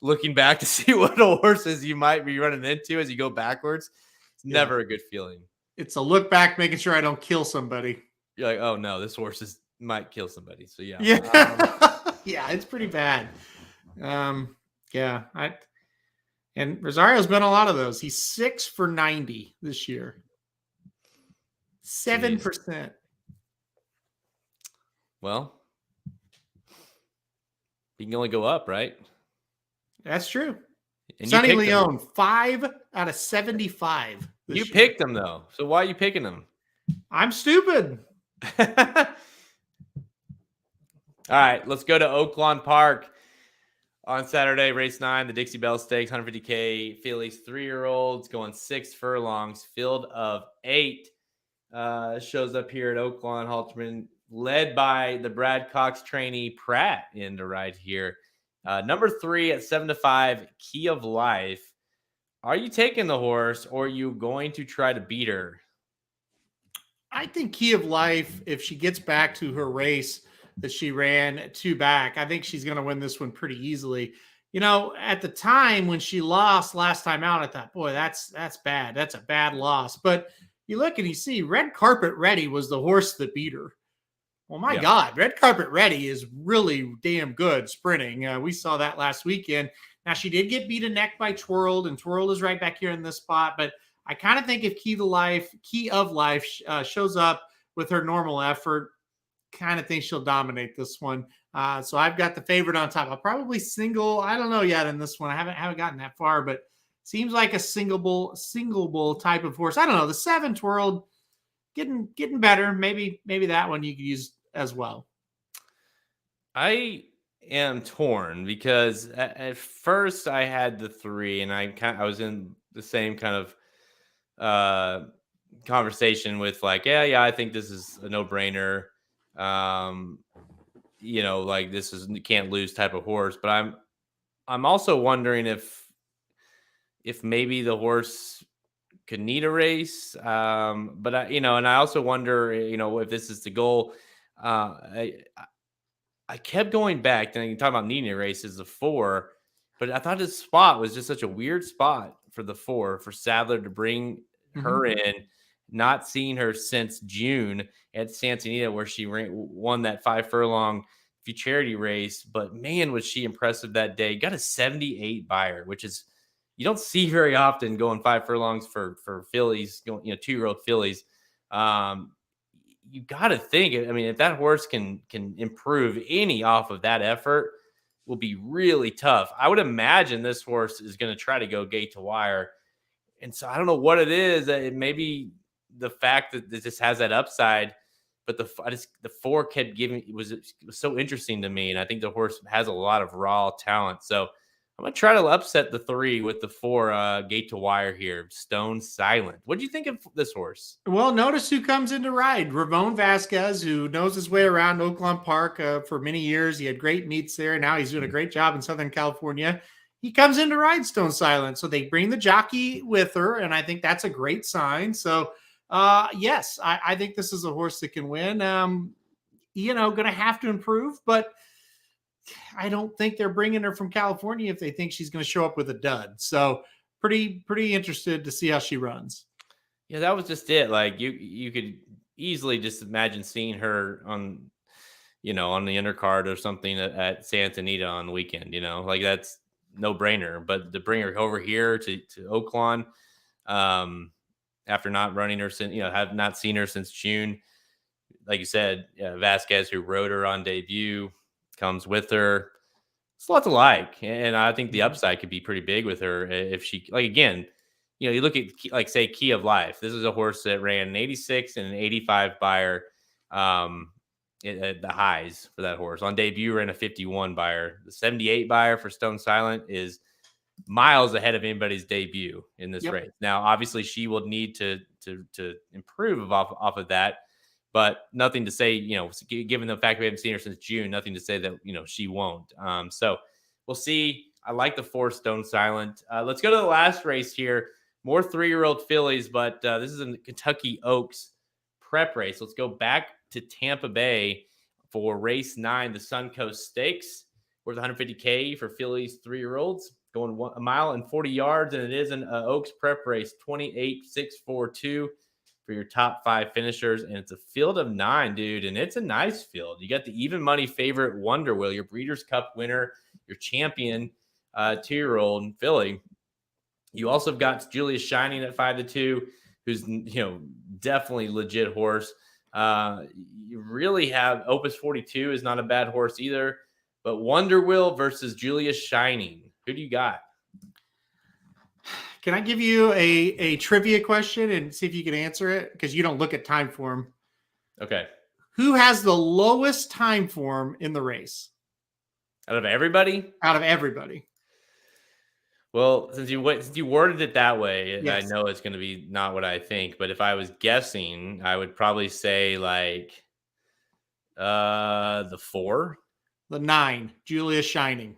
looking back to see what horses you might be running into as you go backwards. It's never a good feeling. It's a look back, making sure I don't kill somebody. You're like, oh no, this horse might kill somebody. So yeah. Yeah, it's pretty bad. And Rosario's been a lot of those. He's 6 for 90 this year. 7%. Well, he can only go up, right? That's true. And Sonny Leone, 5 out of 75. You picked him though, so why are you picking him? I'm stupid. All right, let's go to Oaklawn Park on Saturday, race 9, the Dixie Bell Stakes, 150K fillies, 3-year-olds going 6 furlongs, field of 8. Shows up here at Oaklawn. Halterman led by the Brad Cox trainee Pratt in the ride here. Number 3 at 7-5, Key of Life. Are you taking the horse, or are you going to try to beat her? I think Key of Life, if she gets back to her race that she ran 2 back, I think she's going to win this one pretty easily. At the time when she lost last time out, I thought, boy, that's bad. That's a bad loss. But you look and you see Red Carpet Ready was the horse that beat her. Well, my God, Red Carpet Ready is really damn good sprinting. We saw that last weekend. Now, she did get beat a neck by Twirled, and Twirled is right back here in this spot. But I kind of think if Key of Life shows up with her normal effort, kind of think she'll dominate this one. So I've got the favorite on top. I'll probably single. I don't know yet in this one. I haven't gotten that far, but seems like a singleable type of horse. I don't know. The 7 Twirled getting better. Maybe that one you could use as well. I am torn because at first I had the 3, and I was in the same kind of conversation with like, I think this is a no-brainer. Like this is can't lose type of horse. But I'm also wondering if maybe the horse could need a race. But and I also wonder, if this is the goal. I kept going back, and you talk about needing a race as the 4, but I thought this spot was just such a weird spot for the 4 for Sadler to bring her in. Not seeing her since June at Santa Anita, where she won that 5 furlong futurity race. But man, was she impressive that day. Got a 78 buyer, which is you don't see very often going 5 furlongs for fillies, 2-year-old fillies. You got to think, I mean, if that horse can improve any off of that effort, will be really tough. I would imagine this horse is going to try to go gate to wire. And so I don't know what it is. It maybe the fact that this has that upside, but the 4 kept giving it was so interesting to me. And I think the horse has a lot of raw talent. So I'm going to try to upset the 3 with the 4 gate to wire here. Stone Silent. What do you think of this horse? Well, notice who comes in to ride. Ramon Vasquez, who knows his way around Oaklawn Park for many years. He had great meets there. Now he's doing a great job in Southern California. He comes in to ride Stone Silent. So they bring the jockey with her, and I think that's a great sign. So, yes, I think this is a horse that can win. Going to have to improve, but I don't think they're bringing her from California if they think she's going to show up with a dud. So pretty interested to see how she runs. Yeah, that was just it. Like you could easily just imagine seeing her on the undercard or something at Santa Anita on the weekend, like that's no brainer. But to bring her over here to Oaklawn, after not running her since, have not seen her since June, like you said, Vasquez, who rode her on debut, comes with her. It's a lot to like, and I think the upside could be pretty big with her if she, like, again, you look at, like, say, Key of Life. This is a horse that ran an 86 and an 85 buyer at the highs for that horse. On debut, ran a 51 buyer. The 78 buyer for Stone Silent is miles ahead of anybody's debut in this race. Now, obviously, she will need to improve off of that. But nothing to say, given the fact we haven't seen her since June, nothing to say that, she won't. So we'll see. I like the 4 Stone Silent. Let's go to the last race here. More 3-year-old fillies, but this is a Kentucky Oaks prep race. Let's go back to Tampa Bay for race 9, the Suncoast Stakes, worth $150K for fillies 3-year-olds, going 1 mile and 40 yards. And it is an Oaks prep race, 28.642. For your top 5 finishers, and it's a field of 9, dude, and it's a nice field. You got the even money favorite Wonder Wheel, your Breeders' Cup winner, your champion 2-year-old filly. You also have got Julius Shining at 5-2, who's definitely legit horse. You really have Opus 42 is not a bad horse either, but Wonder Wheel versus Julius Shining. Who do you got? Can I give you a trivia question and see if you can answer it? Because you don't look at time form. Okay. Who has the lowest time form in the race? Out of everybody? Out of everybody. Well, since you worded it that way, yes. I know it's going to be not what I think. But if I was guessing, I would probably say like The 4. The 9, Julia Shining.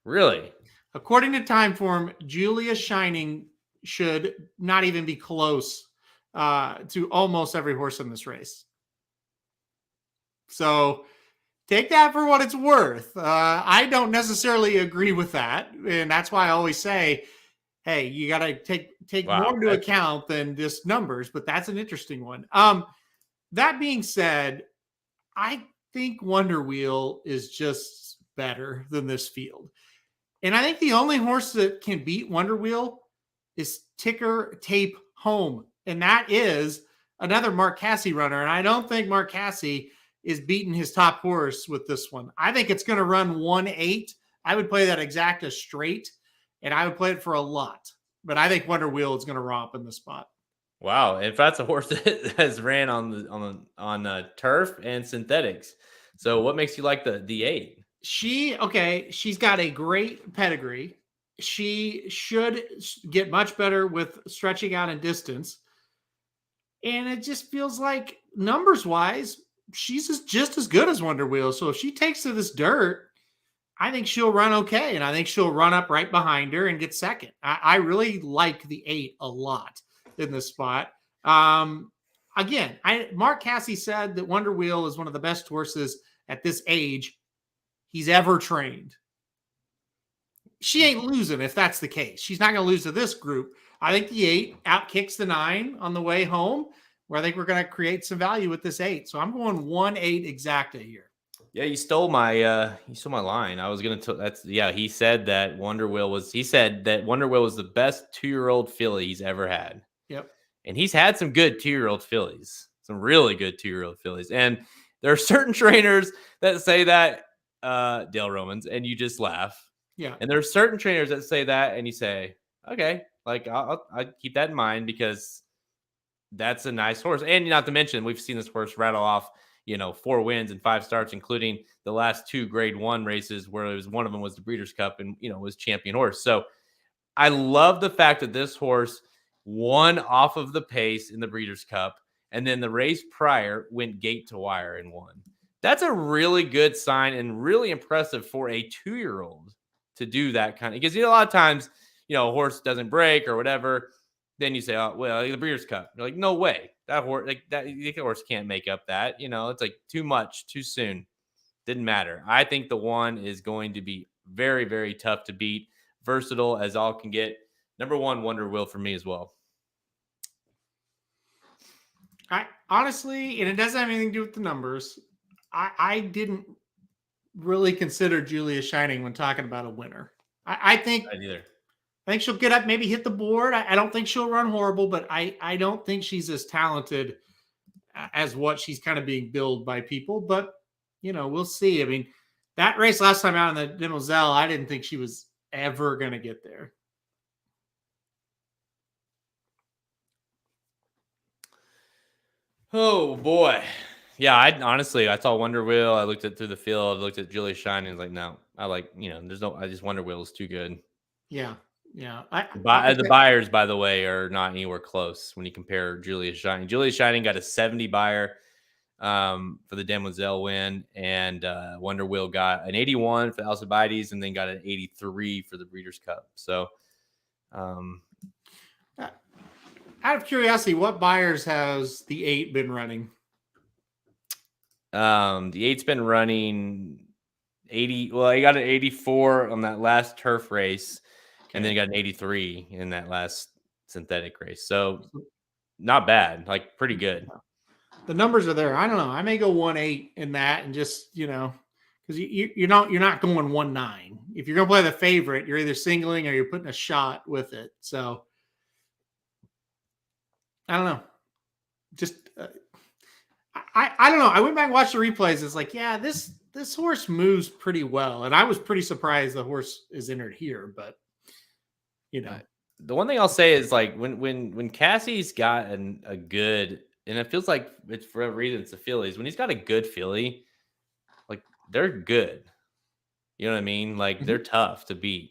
Really? According to Timeform, Julia Shining should not even be close to almost every horse in this race. So take that for what it's worth. I don't necessarily agree with that. And that's why I always say, hey, you got to take more into account than just numbers, but that's an interesting one. That being said, I think Wonder Wheel is just better than this field. And I think the only horse that can beat Wonder Wheel is Ticker Tape Home. And that is another Mark Casse runner. And I don't think Mark Casse is beating his top horse with this one. I think it's going to run 1-8. I would play that exacta straight, and I would play it for a lot. But I think Wonder Wheel is going to romp in the spot. Wow. If that's a horse that has ran on turf and synthetics. So what makes you like the 8? She's got a great pedigree. She should get much better with stretching out and distance. And it just feels like numbers wise, she's just as good as Wonder Wheel. So if she takes to this dirt, I think she'll run okay. And I think she'll run up right behind her and get second. I really like the 8 a lot in this spot. Again, Mark Casse said that Wonder Wheel is one of the best horses at this age he's ever trained. She ain't losing if that's the case. She's not going to lose to this group. I think the 8 outkicks the 9 on the way home, where I think we're going to create some value with this 8. So I'm going 1-8 exacta here. Yeah, you stole my line. I was going to he said that Wonder Wheel was the best 2-year-old filly he's ever had. Yep. And he's had some good 2-year-old fillies. Some really good 2-year-old fillies. And there are certain trainers that say that, Dale Romans, and you just laugh. Yeah. And there are certain trainers that say that, and you say, okay, like I'll keep that in mind because that's a nice horse. And not to mention, we've seen this horse rattle off, 4 wins and 5 starts, including the last 2 Grade 1 races where one of them was the Breeders' Cup and, was champion horse. So I love the fact that this horse won off of the pace in the Breeders' Cup. And then the race prior went gate to wire and won. That's a really good sign and really impressive for a 2-year-old to do that kind of, because a lot of times, a horse doesn't break or whatever. Then you say, oh, well, the Breeders' Cup. You're like, no way. That horse can't make up that. It's like too much, too soon. Didn't matter. I think the 1 is going to be very, very tough to beat. Versatile as all can get. Number 1, Wonder Wheel for me as well. I honestly, and it doesn't have anything to do with the numbers, I didn't really consider Julia Shining when talking about a winner. I think she'll get up, maybe hit the board. I don't think she'll run horrible, but I don't think she's as talented as what she's kind of being billed by people. But, we'll see. I mean, that race last time out in the Demoiselle, I didn't think she was ever going to get there. Oh, boy. Yeah, I saw Wonder Wheel. I looked through the field, looked at Julia Shining. Was like, no, I just Wonder Wheel is too good. Yeah. Yeah. The buyers, by the way, are not anywhere close when you compare Julia Shining. Julia Shining got a 70 buyer for the Demoiselle win, and Wonder Wheel got an 81 for the Alcibiades and then got an 83 for the Breeders' Cup. So, out of curiosity, what buyers has the 8 been running? The 8's been running 80. Well, he got an 84 on that last turf race, and then he got an 83 in that last synthetic race. So not bad, like pretty good. The numbers are there. I don't know. I may go 1-8 in that, and just because you're not going 1-9. If you're gonna play the favorite, you're either singling or you're putting a shot with it. So I don't know. Just I don't know. I went back and watched the replays. It's like, yeah, this horse moves pretty well, and I was pretty surprised the horse is entered here. But the one thing I'll say is like when Cassie's got a good, and it feels like it's for a reason it's the fillies. When he's got a good filly, like they're good. You know what I mean? Like they're tough to beat.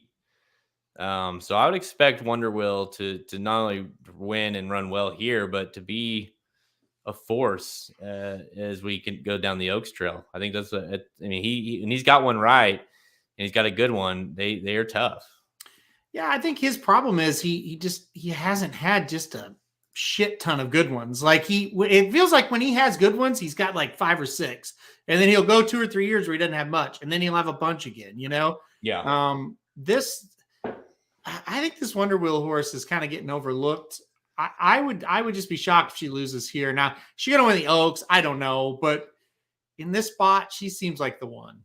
So I would expect Wonder Wheel to not only win and run well here, but to be a force as we can go down the Oaks Trail. I think that's he's got one right, and he's got a good one. They are tough. Yeah, I think his problem is he hasn't had just a shit ton of good ones. Like it feels like when he has good ones, he's got like 5 or 6, and then he'll go 2 or 3 years where he doesn't have much, and then he'll have a bunch again. Yeah. I think this Wonder Wheel horse is kind of getting overlooked. I would just be shocked if she loses here. Now, she gonna win the Oaks, I don't know, but in this spot, she seems like the one.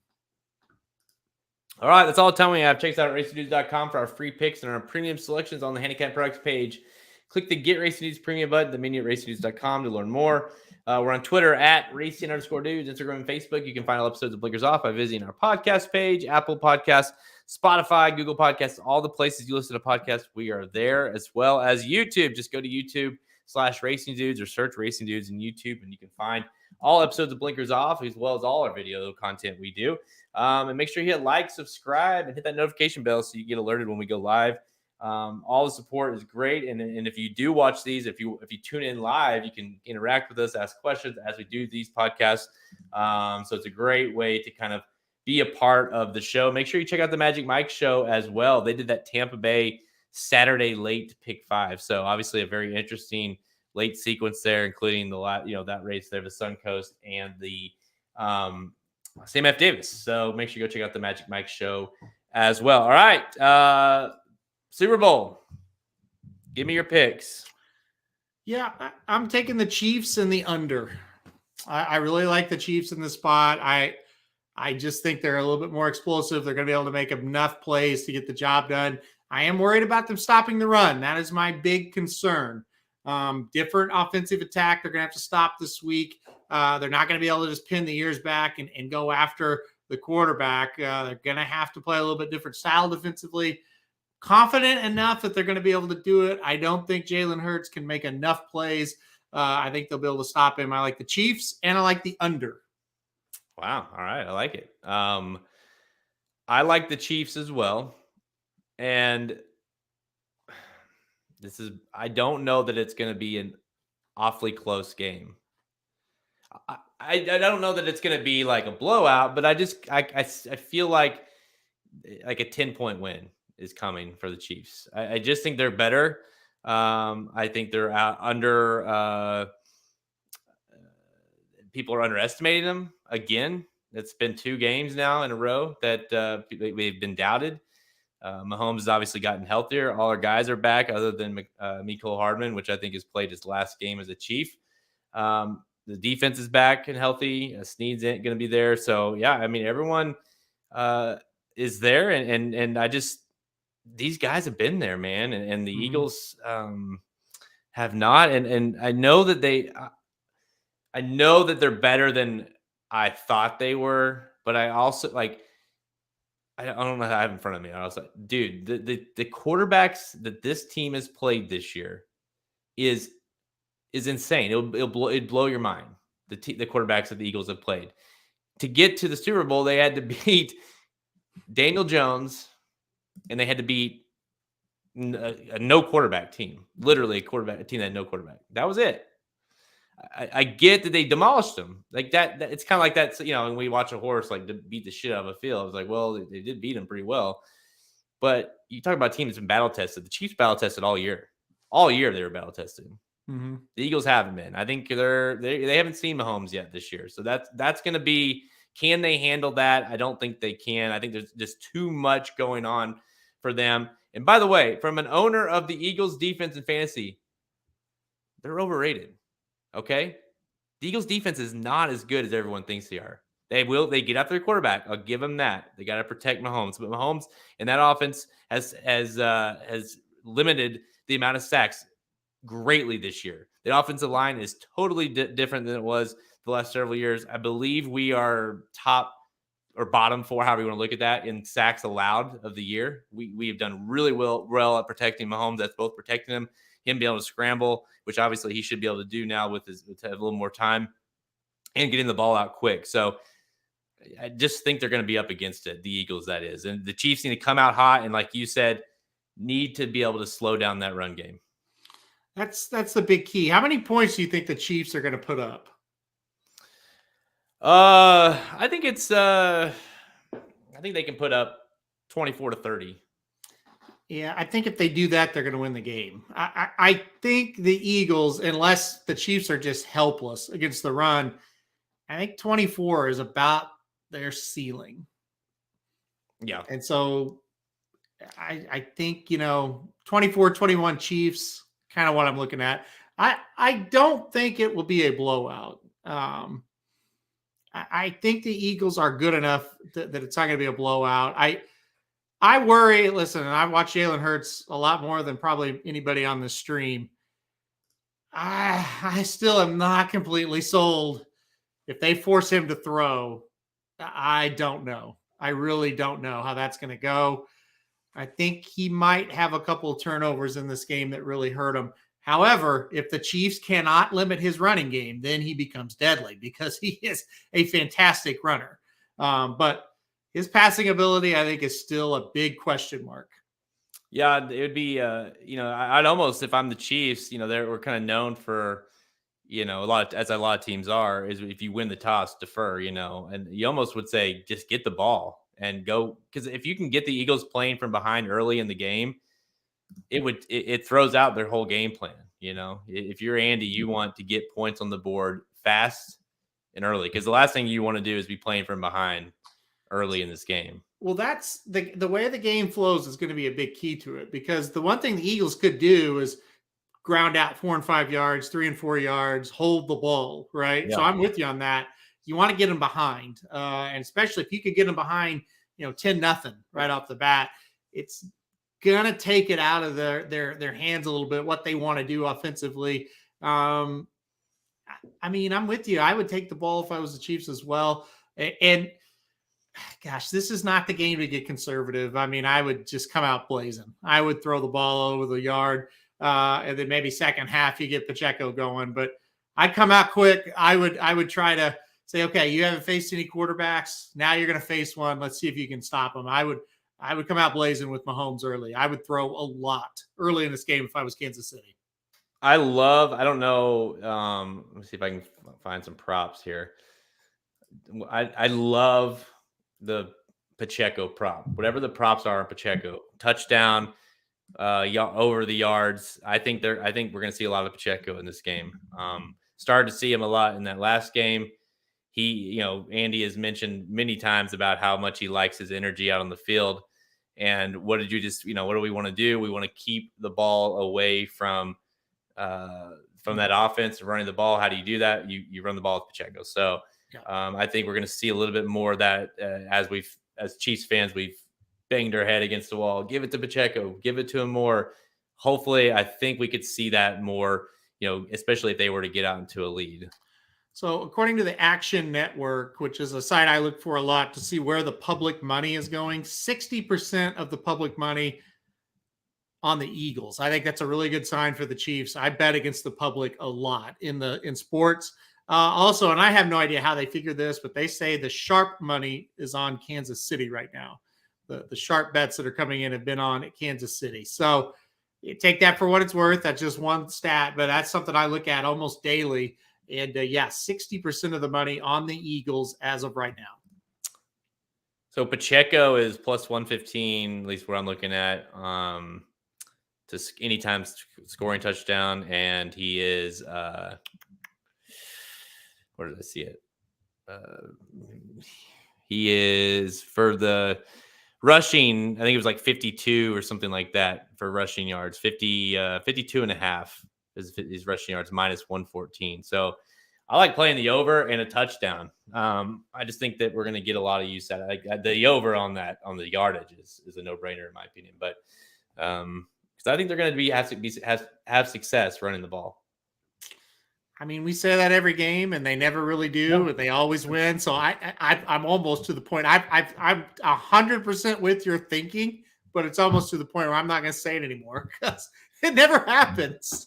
All right, that's all the time we have. Check us out at racingdudes.com for our free picks and our premium selections on the handicap products page. Click the Get Racing Dudes premium button, the menu at racingdudes.com to learn more. We're on Twitter at @racing_dudes, Instagram and Facebook. You can find all episodes of Blinkers Off by visiting our podcast page, Apple Podcasts, Spotify, Google Podcasts, all the places you listen to podcasts. We are there, as well as YouTube. Just go to YouTube/Racing Dudes or search Racing Dudes in YouTube, and you can find all episodes of Blinkers Off, as well as all our video content we do. And make sure you hit like, subscribe, and hit that notification bell so you get alerted when we go live. All the support is great, and if you do watch these, if you tune in live, you can interact with us, ask questions as we do these podcasts. So it's a great way to kind of be a part of the show. Make sure you check out the Magic Mike show as well. They did that Tampa Bay Saturday late pick 5, so obviously a very interesting late sequence there, including that race there, the Suncoast and the Sam F. Davis. So make sure you go check out the Magic Mike show as well. All right. Super Bowl. Give me your picks. Yeah, I'm taking the Chiefs and the under. I really like the Chiefs in this spot. I just think they're a little bit more explosive. They're going to be able to make enough plays to get the job done. I am worried about them stopping the run. That is my big concern. Different offensive attack they're going to have to stop this week. They're not going to be able to just pin the ears back and go after the quarterback. They're going to have to play a little bit different style defensively. Confident enough that they're going to be able to do it. I don't think Jalen Hurts can make enough plays. I think they'll be able to stop him. I like the Chiefs, and I like the under. Wow. All right. I like it. I like the Chiefs as well. And I don't know that it's going to be an awfully close game. I don't know that it's going to be like a blowout, but I feel like a 10-point win is coming for the Chiefs. I just think they're better. I think they're under. People are underestimating them again. It's been 2 games now in a row that we've been doubted. Mahomes has obviously gotten healthier. All our guys are back, other than Mecole Hardman, which I think has played his last game as a Chief. The defense is back and healthy. Snead's going to be there. So yeah, I mean everyone is there, and I just. These guys have been there, man, and the Eagles have not. And I know that they're better than I thought they were, but I also I don't know how I have in front of me. I was like, dude, the quarterbacks that this team has played this year is insane. It'd blow your mind. The quarterbacks that the Eagles have played to get to the Super Bowl, they had to beat Daniel Jones. And they had to beat a no quarterback team, literally a team that had no quarterback. That was it. I get that they demolished them like that. It's kind of like that, when we watch a horse like beat the shit out of a field. I was like, well, they did beat him pretty well. But you talk about a team that's been battle tested. The Chiefs battle tested all year. All year they were battle tested. Mm-hmm. The Eagles haven't been. I think they haven't seen Mahomes yet this year. So that's going to be. Can they handle that? I don't think they can. I think there's just too much going on for them. And by the way, from an owner of the Eagles defense and fantasy, they're overrated. Okay? The Eagles defense is not as good as everyone thinks they are. They get after their quarterback. I'll give them that. They got to protect Mahomes. But Mahomes and that offense has limited the amount of sacks greatly this year. The offensive line is totally different than it was the last several years. I believe we are top or bottom 4, however you want to look at that, in sacks allowed of the year. We have done really well at protecting Mahomes. That's both protecting him being able to scramble, which obviously he should be able to do now with to have a little more time, and getting the ball out quick. So I just think they're going to be up against it, the Eagles, that is. And the Chiefs need to come out hot and, like you said, need to be able to slow down that run game. That's the big key. How many points do you think the Chiefs are going to put up? I think I think they can put up 24-30. Yeah, I think if they do that, they're going to win the game. I think the Eagles, unless the Chiefs are just helpless against the run, I think 24 is about their ceiling. Yeah. And so I think, 24-21 Chiefs, kind of what I'm looking at. I don't think it will be a blowout. I think the Eagles are good enough that it's not going to be a blowout. I worry. Listen, and I watch Jalen Hurts a lot more than probably anybody on the stream. I still am not completely sold. If they force him to throw, I don't know. I really don't know how that's going to go. I think he might have a couple of turnovers in this game that really hurt him. However, if the Chiefs cannot limit his running game, then he becomes deadly because he is a fantastic runner. But his passing ability, I think, is still a big question mark. Yeah, it would be, I'd almost, if I'm the Chiefs, we're kind of known for, a lot of teams are, is if you win the toss, defer, and you almost would say just get the ball and go, because if you can get the Eagles playing from behind early in the game, it throws out their whole game plan. If you're Andy, you want to get points on the board fast and early, because the last thing you want to do is be playing from behind early in this game. Well, that's the way the game flows is going to be a big key to it, because the one thing the Eagles could do is ground out 4 and 5 yards, 3 and 4 yards, hold the ball, right? Yeah. So I'm with you on that. You want to get them behind, and especially if you could get them behind, 10-0 right off the bat, it's gonna take it out of their hands a little bit what they want to do offensively. I mean, I'm with you. I would take the ball if I was the Chiefs as well. And gosh, this is not the game to get conservative. I mean, I would just come out blazing. I would throw the ball over the yard, and then maybe second half you get Pacheco going. But I'd come out quick. I would try to say, okay, you haven't faced any quarterbacks. Now you're going to face one. Let's see if you can stop them. I would come out blazing with Mahomes early. I would throw a lot early in this game if I was Kansas City. I don't know. Let me see if I can find some props here. I love the Pacheco prop. Whatever the props are on Pacheco, touchdown, over the yards. I think we're going to see a lot of Pacheco in this game. Started to see him a lot in that last game. He, Andy has mentioned many times about how much he likes his energy out on the field. And what did you just, what do we want to do? We want to keep the ball away from that offense and running the ball. How do you do that? You run the ball with Pacheco. So I think we're going to see a little bit more of that as Chiefs fans, we've banged our head against the wall. Give it to Pacheco. Give it to him more. Hopefully, I think we could see that more, especially if they were to get out into a lead. So according to the Action Network, which is a site I look for a lot to see where the public money is going, 60% of the public money on the Eagles. I think that's a really good sign for the Chiefs. I bet against the public a lot in sports. Also, and I have no idea how they figure this, but they say the sharp money is on Kansas City right now. The sharp bets that are coming in have been on at Kansas City. So you take that for what it's worth. That's just one stat, but that's something I look at almost daily. And 60% of the money on the Eagles as of right now. So Pacheco is plus 115, at least what I'm looking at, to anytime scoring touchdown. And he is, where did I see it? He is for the rushing, I think it was like 52 or something like that for rushing yards, 52 and a half. His rushing yards minus 114. So I like playing the over and a touchdown. I just think that we're going to get a lot of use out of it. The over on the yardage is a no-brainer in my opinion. But because I think they're going to have success running the ball. I mean, we say that every game, and they never really do, but they always win. So I'm almost to the point. I'm 100% with your thinking, but it's almost to the point where I'm not going to say it anymore because it never happens.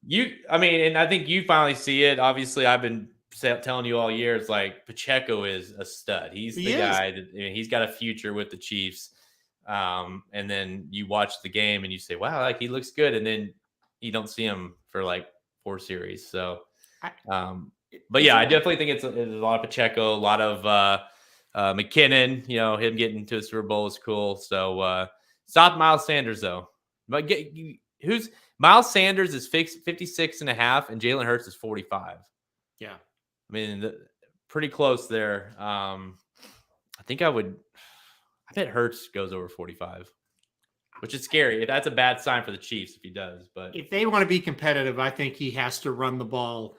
And I think you finally see it. Obviously, I've been telling you all year, it's like Pacheco is a stud. He's the guy that he's got a future with the Chiefs. And then you watch the game and you say, wow, like he looks good. And then you don't see him for like 4 series. So, I, but yeah, I definitely think it's a lot of Pacheco, a lot of McKinnon. You know, him getting to a Super Bowl is cool. So stop Miles Sanders though. But who's Miles Sanders is 56.5 and Jalen Hurts is 45. Yeah, I mean, pretty close there. I think I bet Hurts goes over 45, which is scary. That's a bad sign for the Chiefs if he does. But if they want to be competitive, I think he has to run the ball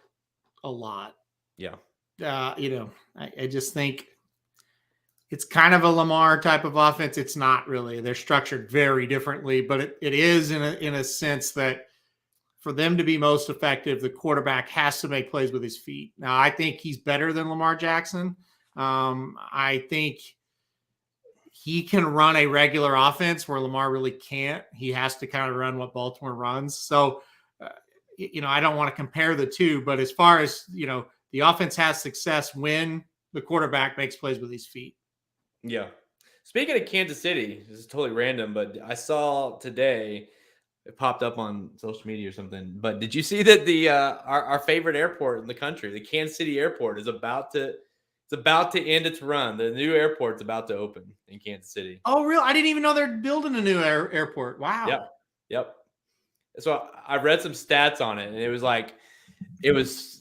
a lot. Yeah. I just think it's kind of a Lamar type of offense. It's not really. They're structured very differently, but it is in a sense that for them to be most effective, the quarterback has to make plays with his feet. Now, I think he's better than Lamar Jackson. I think he can run a regular offense where Lamar really can't. He has to kind of run what Baltimore runs. So, I don't want to compare the two, but as far as, the offense has success when the quarterback makes plays with his feet. Yeah. Speaking of Kansas City, this is totally random, but I saw today, it popped up on social media or something. But did you see that the our favorite airport in the country, the Kansas City airport, is about to end its run. The new airport's about to open in Kansas City. Oh, real? I didn't even know they're building a new airport. Wow. Yep. So I read some stats on it, and it was like it was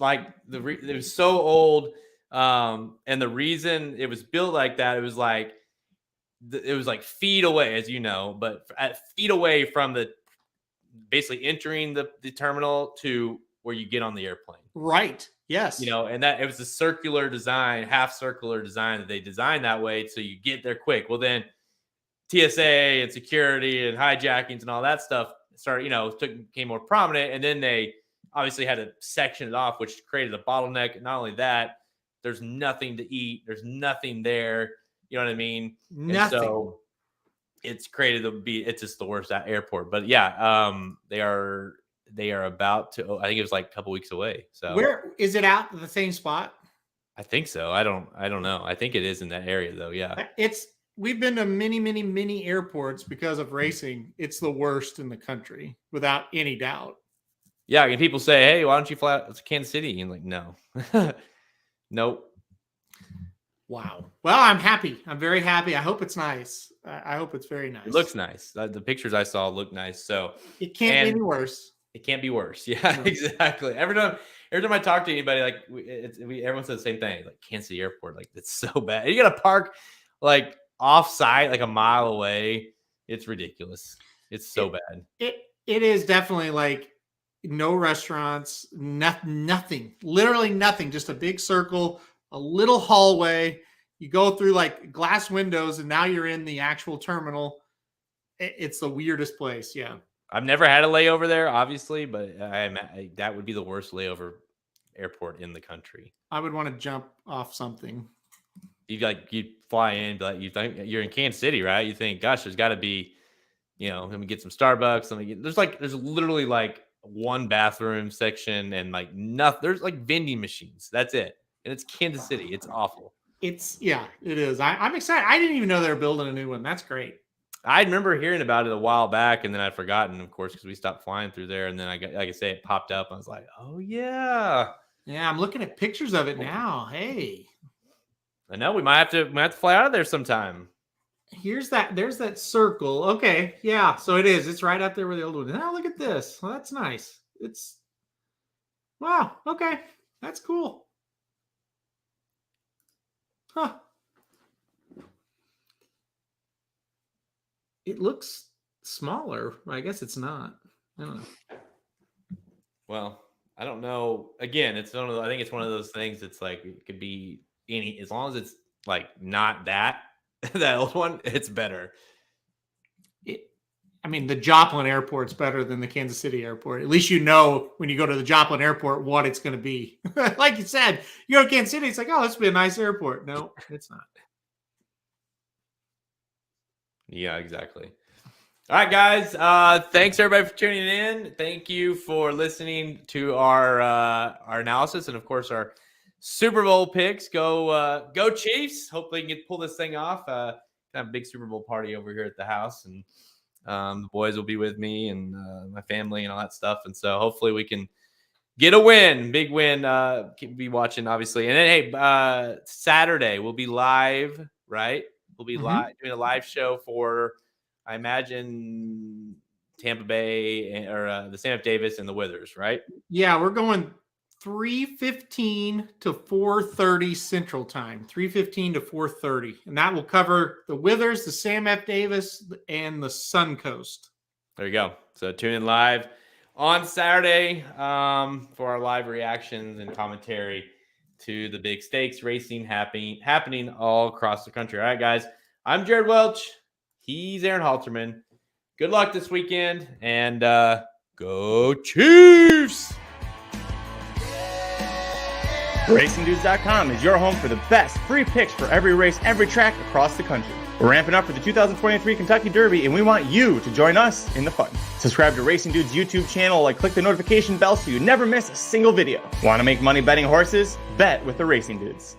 so old, and the reason it was built like that, it was like feet away, as you know, but at feet away from the basically entering the terminal to where you get on the airplane. Right. Yes. And that it was a circular design, half circular design that they designed that way so you get there quick. Well, then TSA and security and hijackings and all that stuff became more prominent. And then they obviously had to section it off, which created a bottleneck. And not only that, there's nothing to eat. There's nothing there. You know what I mean? Nothing. And so it's it's just the worst airport. But yeah, they are about to, I think it was like a couple weeks away. So where is it out at the same spot? I think so. I don't know. I think it is in that area though. Yeah. We've been to many airports because of racing. It's the worst in the country without any doubt. Yeah. And people say, hey, why don't you fly out to Kansas City? And like, no, nope. Wow. Well, I'm happy. I'm very happy. I hope it's nice. I hope it's very nice. It looks nice. The pictures I saw look nice. So it can't be any worse. It can't be worse. Yeah, no. Exactly. Every time I talk to anybody, like everyone says the same thing. Like Kansas City Airport, like it's so bad. You got to park like off-site, like a mile away. It's ridiculous. It's so bad. It is definitely like no restaurants, nothing, literally nothing. Just a big circle, a little hallway. You go through like glass windows, and now you're in the actual terminal. It's the weirdest place. Yeah. I've never had a layover there, obviously, but that would be the worst layover airport in the country. I would want to jump off something. You fly in, but you think you're in Kansas City, right? You think, gosh, there's got to be, let me get some Starbucks. There's literally like one bathroom section and like nothing. There's like vending machines. That's it. And it's Kansas City. It's awful. It is. I'm excited. I didn't even know they were building a new one. That's great. I remember hearing about it a while back, and then I'd forgotten, of course, because we stopped flying through there. And then like I say, it popped up. I was like, oh yeah, yeah. I'm looking at pictures of it now. Hey, I know we might have to fly out of there sometime. There's that circle. Okay, yeah. So it is. It's right out there where the old one is. Oh, look at this. Well, that's nice. Wow. Okay, that's cool. Huh. It looks smaller. I guess it's not. I don't know. Well, I don't know. Again, I think it's one of those things. It's like it could be as long as it's like not that old one, it's better. The Joplin Airport's better than the Kansas City Airport. At least when you go to the Joplin Airport what it's going to be. Like you said, you go to Kansas City, it's like, oh, this would be a nice airport. No, it's not. Yeah, exactly. All right, guys. Thanks everybody for tuning in. Thank you for listening to our analysis and of course our Super Bowl picks. Go Chiefs. Hopefully you can pull this thing off. Kind of big Super Bowl party over here at the house. And The boys will be with me and my family and all that stuff. And so hopefully we can get a win, big win. Be watching, obviously. And then, hey, Saturday we'll be live, right? We'll be live doing a live show for, I imagine, Tampa Bay or the Sam F. Davis and the Withers, right? Yeah, we're going 3:15 to 4:30 Central Time. 3:15 to 4:30, and that will cover the Withers, the Sam F. Davis, and the Suncoast. There you go. So tune in live on Saturday for our live reactions and commentary to the big stakes racing happening all across the country. All right, guys. I'm Jared Welch. He's Aaron Halterman. Good luck this weekend, and go Chiefs! RacingDudes.com is your home for the best free picks for every race, every track across the country. We're ramping up for the 2023 Kentucky Derby, and we want you to join us in the fun. Subscribe to Racing Dudes YouTube channel and click the notification bell so you never miss a single video. Want to make money betting horses? Bet with the Racing Dudes.